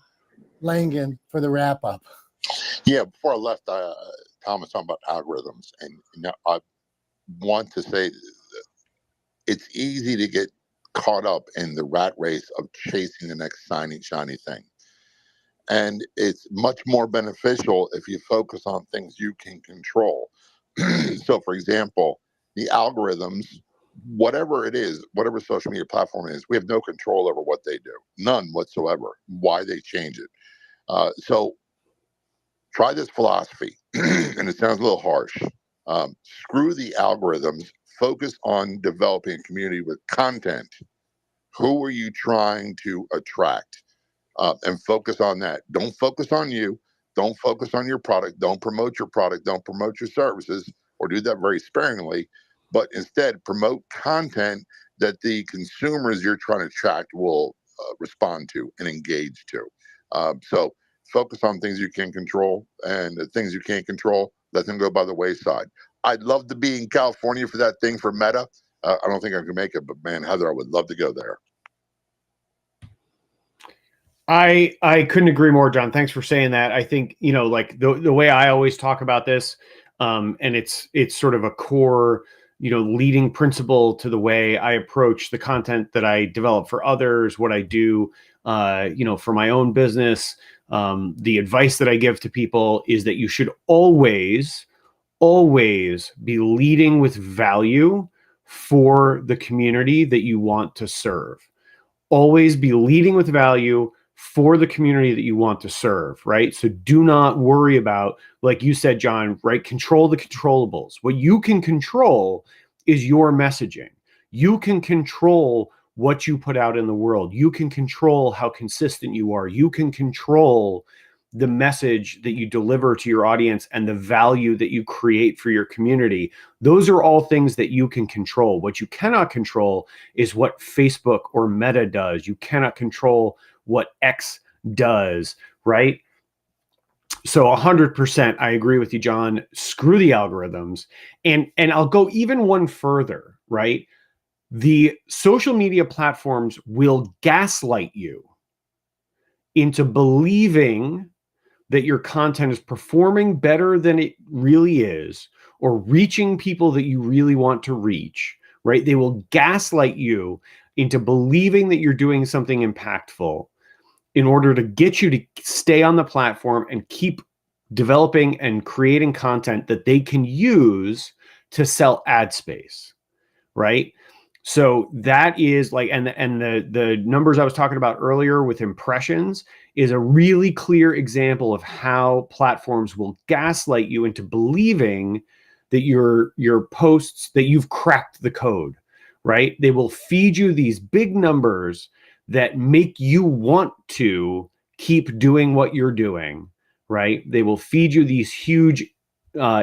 Langan, for the wrap up. Yeah, before I left, Tom was talking about algorithms, and I want to say that it's easy to get caught up in the rat race of chasing the next shiny thing. And it's much more beneficial if you focus on things you can control. So, for example, the algorithms, whatever it is, whatever social media platform it is, we have no control over what they do, none whatsoever, why they change it. So try this philosophy, and it sounds a little harsh. Screw the algorithms, focus on developing a community with content. Who are you trying to attract? And focus on that. Don't focus on you. Don't focus on your product. Don't promote your product. Don't promote your services, or do that very sparingly. But instead, promote content that the consumers you're trying to attract will respond to and engage to. So focus on things you can control, and the things you can't control, let them go by the wayside. I'd love to be in California for that thing for Meta. I don't think I can make it, but man, Heather, I would love to go there. I couldn't agree more, John. Thanks for saying that. I think, like the way I always talk about this, and it's sort of a core, leading principle to the way I approach the content that I develop for others, what I do, for my own business. The advice that I give to people is that you should always be leading with value for the community that you want to serve. Always be leading with value for the community that you want to serve, right? So do not worry about, like you said, John, right? Control the controllables. What you can control is your messaging. You can control what you put out in the world. You can control how consistent you are. You can control the message that you deliver to your audience and the value that you create for your community. Those are all things that you can control. What you cannot control is what Facebook or Meta does. You cannot control what X does, right? So 100%, I agree with you, John. Screw the algorithms. And I'll go even one further, right? The social media platforms will gaslight you into believing that your content is performing better than it really is, or reaching people that you really want to reach, right? They will gaslight you into believing that you're doing something impactful in order to get you to stay on the platform and keep developing and creating content that they can use to sell ad space, right? So that is like, and the numbers I was talking about earlier with impressions is a really clear example of how platforms will gaslight you into believing that your posts, that you've cracked the code, right? They will feed you these big numbers that make you want to keep doing what you're doing, right? They will feed you these huge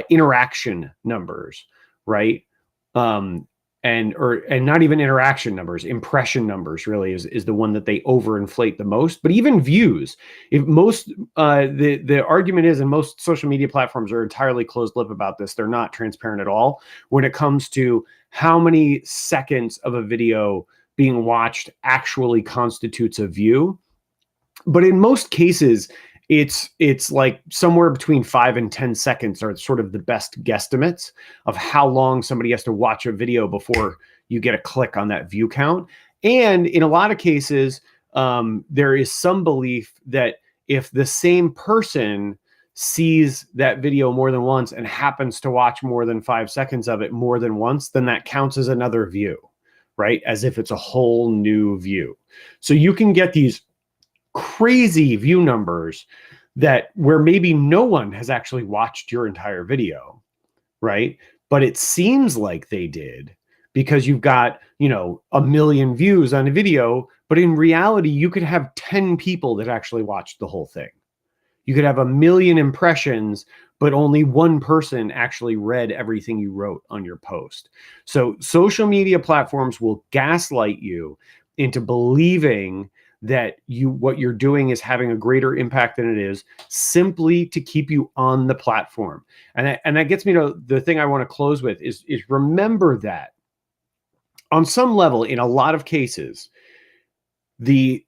interaction numbers, right? And not even interaction numbers, impression numbers really is the one that they overinflate the most. But even views, if most the argument is, and most social media platforms are entirely closed lip about this, they're not transparent at all when it comes to how many seconds of a video being watched actually constitutes a view. But in most cases, it's like somewhere between 5 and 10 seconds are sort of the best guesstimates of how long somebody has to watch a video before you get a click on that view count. And in a lot of cases, there is some belief that if the same person sees that video more than once and happens to watch more than 5 seconds of it more than once, then that counts as another view, right? As if it's a whole new view. So you can get these crazy view numbers that where maybe no one has actually watched your entire video, right? But it seems like they did because you've got, 1 million views on a video, but in reality, you could have 10 people that actually watched the whole thing. You could have 1 million impressions, but only one person actually read everything you wrote on your post. So social media platforms will gaslight you into believing that what you're doing is having a greater impact than it is, simply to keep you on the platform. And that gets me to the thing I want to close with is remember that on some level, in a lot of cases, the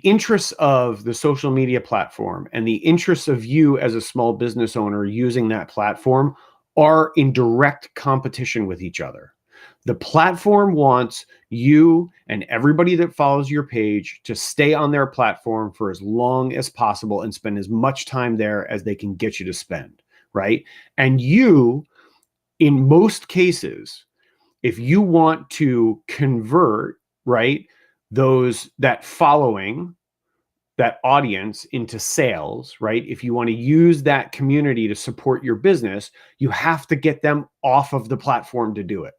interests of the social media platform and the interests of you as a small business owner using that platform are in direct competition with each other. The platform wants you and everybody that follows your page to stay on their platform for as long as possible and spend as much time there as they can get you to spend, right? And you, in most cases, if you want to convert, right, that following, that audience into sales, right? If you want to use that community to support your business, you have to get them off of the platform to do it,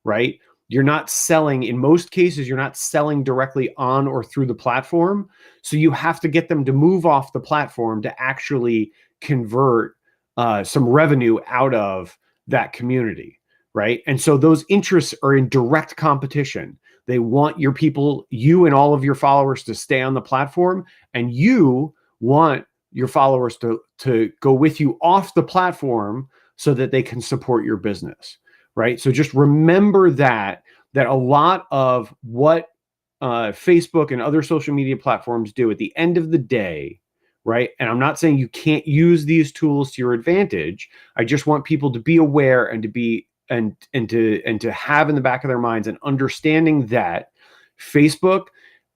right? You're not selling, in most cases, you're not selling directly on or through the platform. So you have to get them to move off the platform to actually convert some revenue out of that community, right? And so those interests are in direct competition. They want your people, you and all of your followers, to stay on the platform, and you want your followers to go with you off the platform so that they can support your business, right? So just remember that a lot of what Facebook and other social media platforms do at the end of the day, right? And I'm not saying you can't use these tools to your advantage. I just want people to be aware and to be and to have in the back of their minds an understanding that Facebook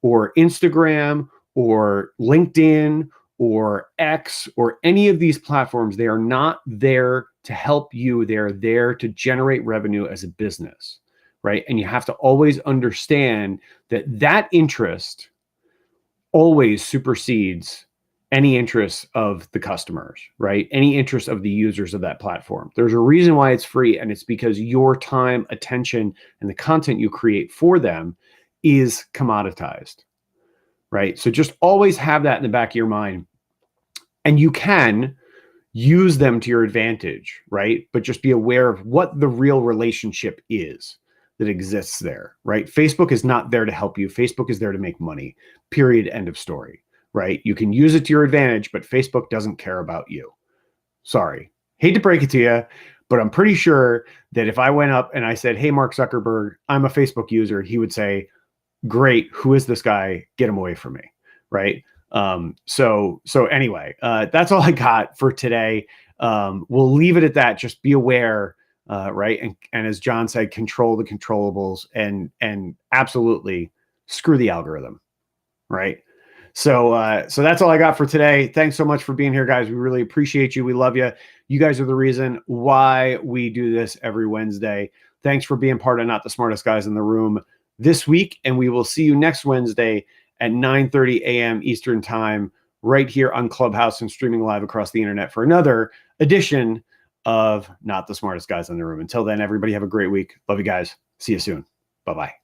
or Instagram or LinkedIn or X or any of these platforms, they are not there to help you. They're there to generate revenue as a business, right? And you have to always understand that interest always supersedes any interest of the customers, right? Any interest of the users of that platform. There's a reason why it's free, and it's because your time, attention, and the content you create for them is commoditized, right? So just always have that in the back of your mind. And you can use them to your advantage, right? But just be aware of what the real relationship is that exists there, right? Facebook is not there to help you. Facebook is there to make money, period, end of story, right? You can use it to your advantage, but Facebook doesn't care about you. Sorry. Hate to break it to you, but I'm pretty sure that if I went up and I said, hey, Mark Zuckerberg, I'm a Facebook user, he would say, great, who is this guy? Get him away from me, right? So anyway, that's all I got for today. We'll leave it at that. Just be aware, right? And as John said, control the controllables and absolutely screw the algorithm, right? So that's all I got for today. Thanks so much for being here, guys. We really appreciate you. We love you. You guys are the reason why we do this every Wednesday. Thanks for being part of Not the Smartest Guys in the Room this week. And we will see you next Wednesday at 9:30 a.m. Eastern Time, right here on Clubhouse and streaming live across the internet for another edition of Not the Smartest Guys in the Room. Until then, everybody have a great week. Love you guys. See you soon. Bye-bye.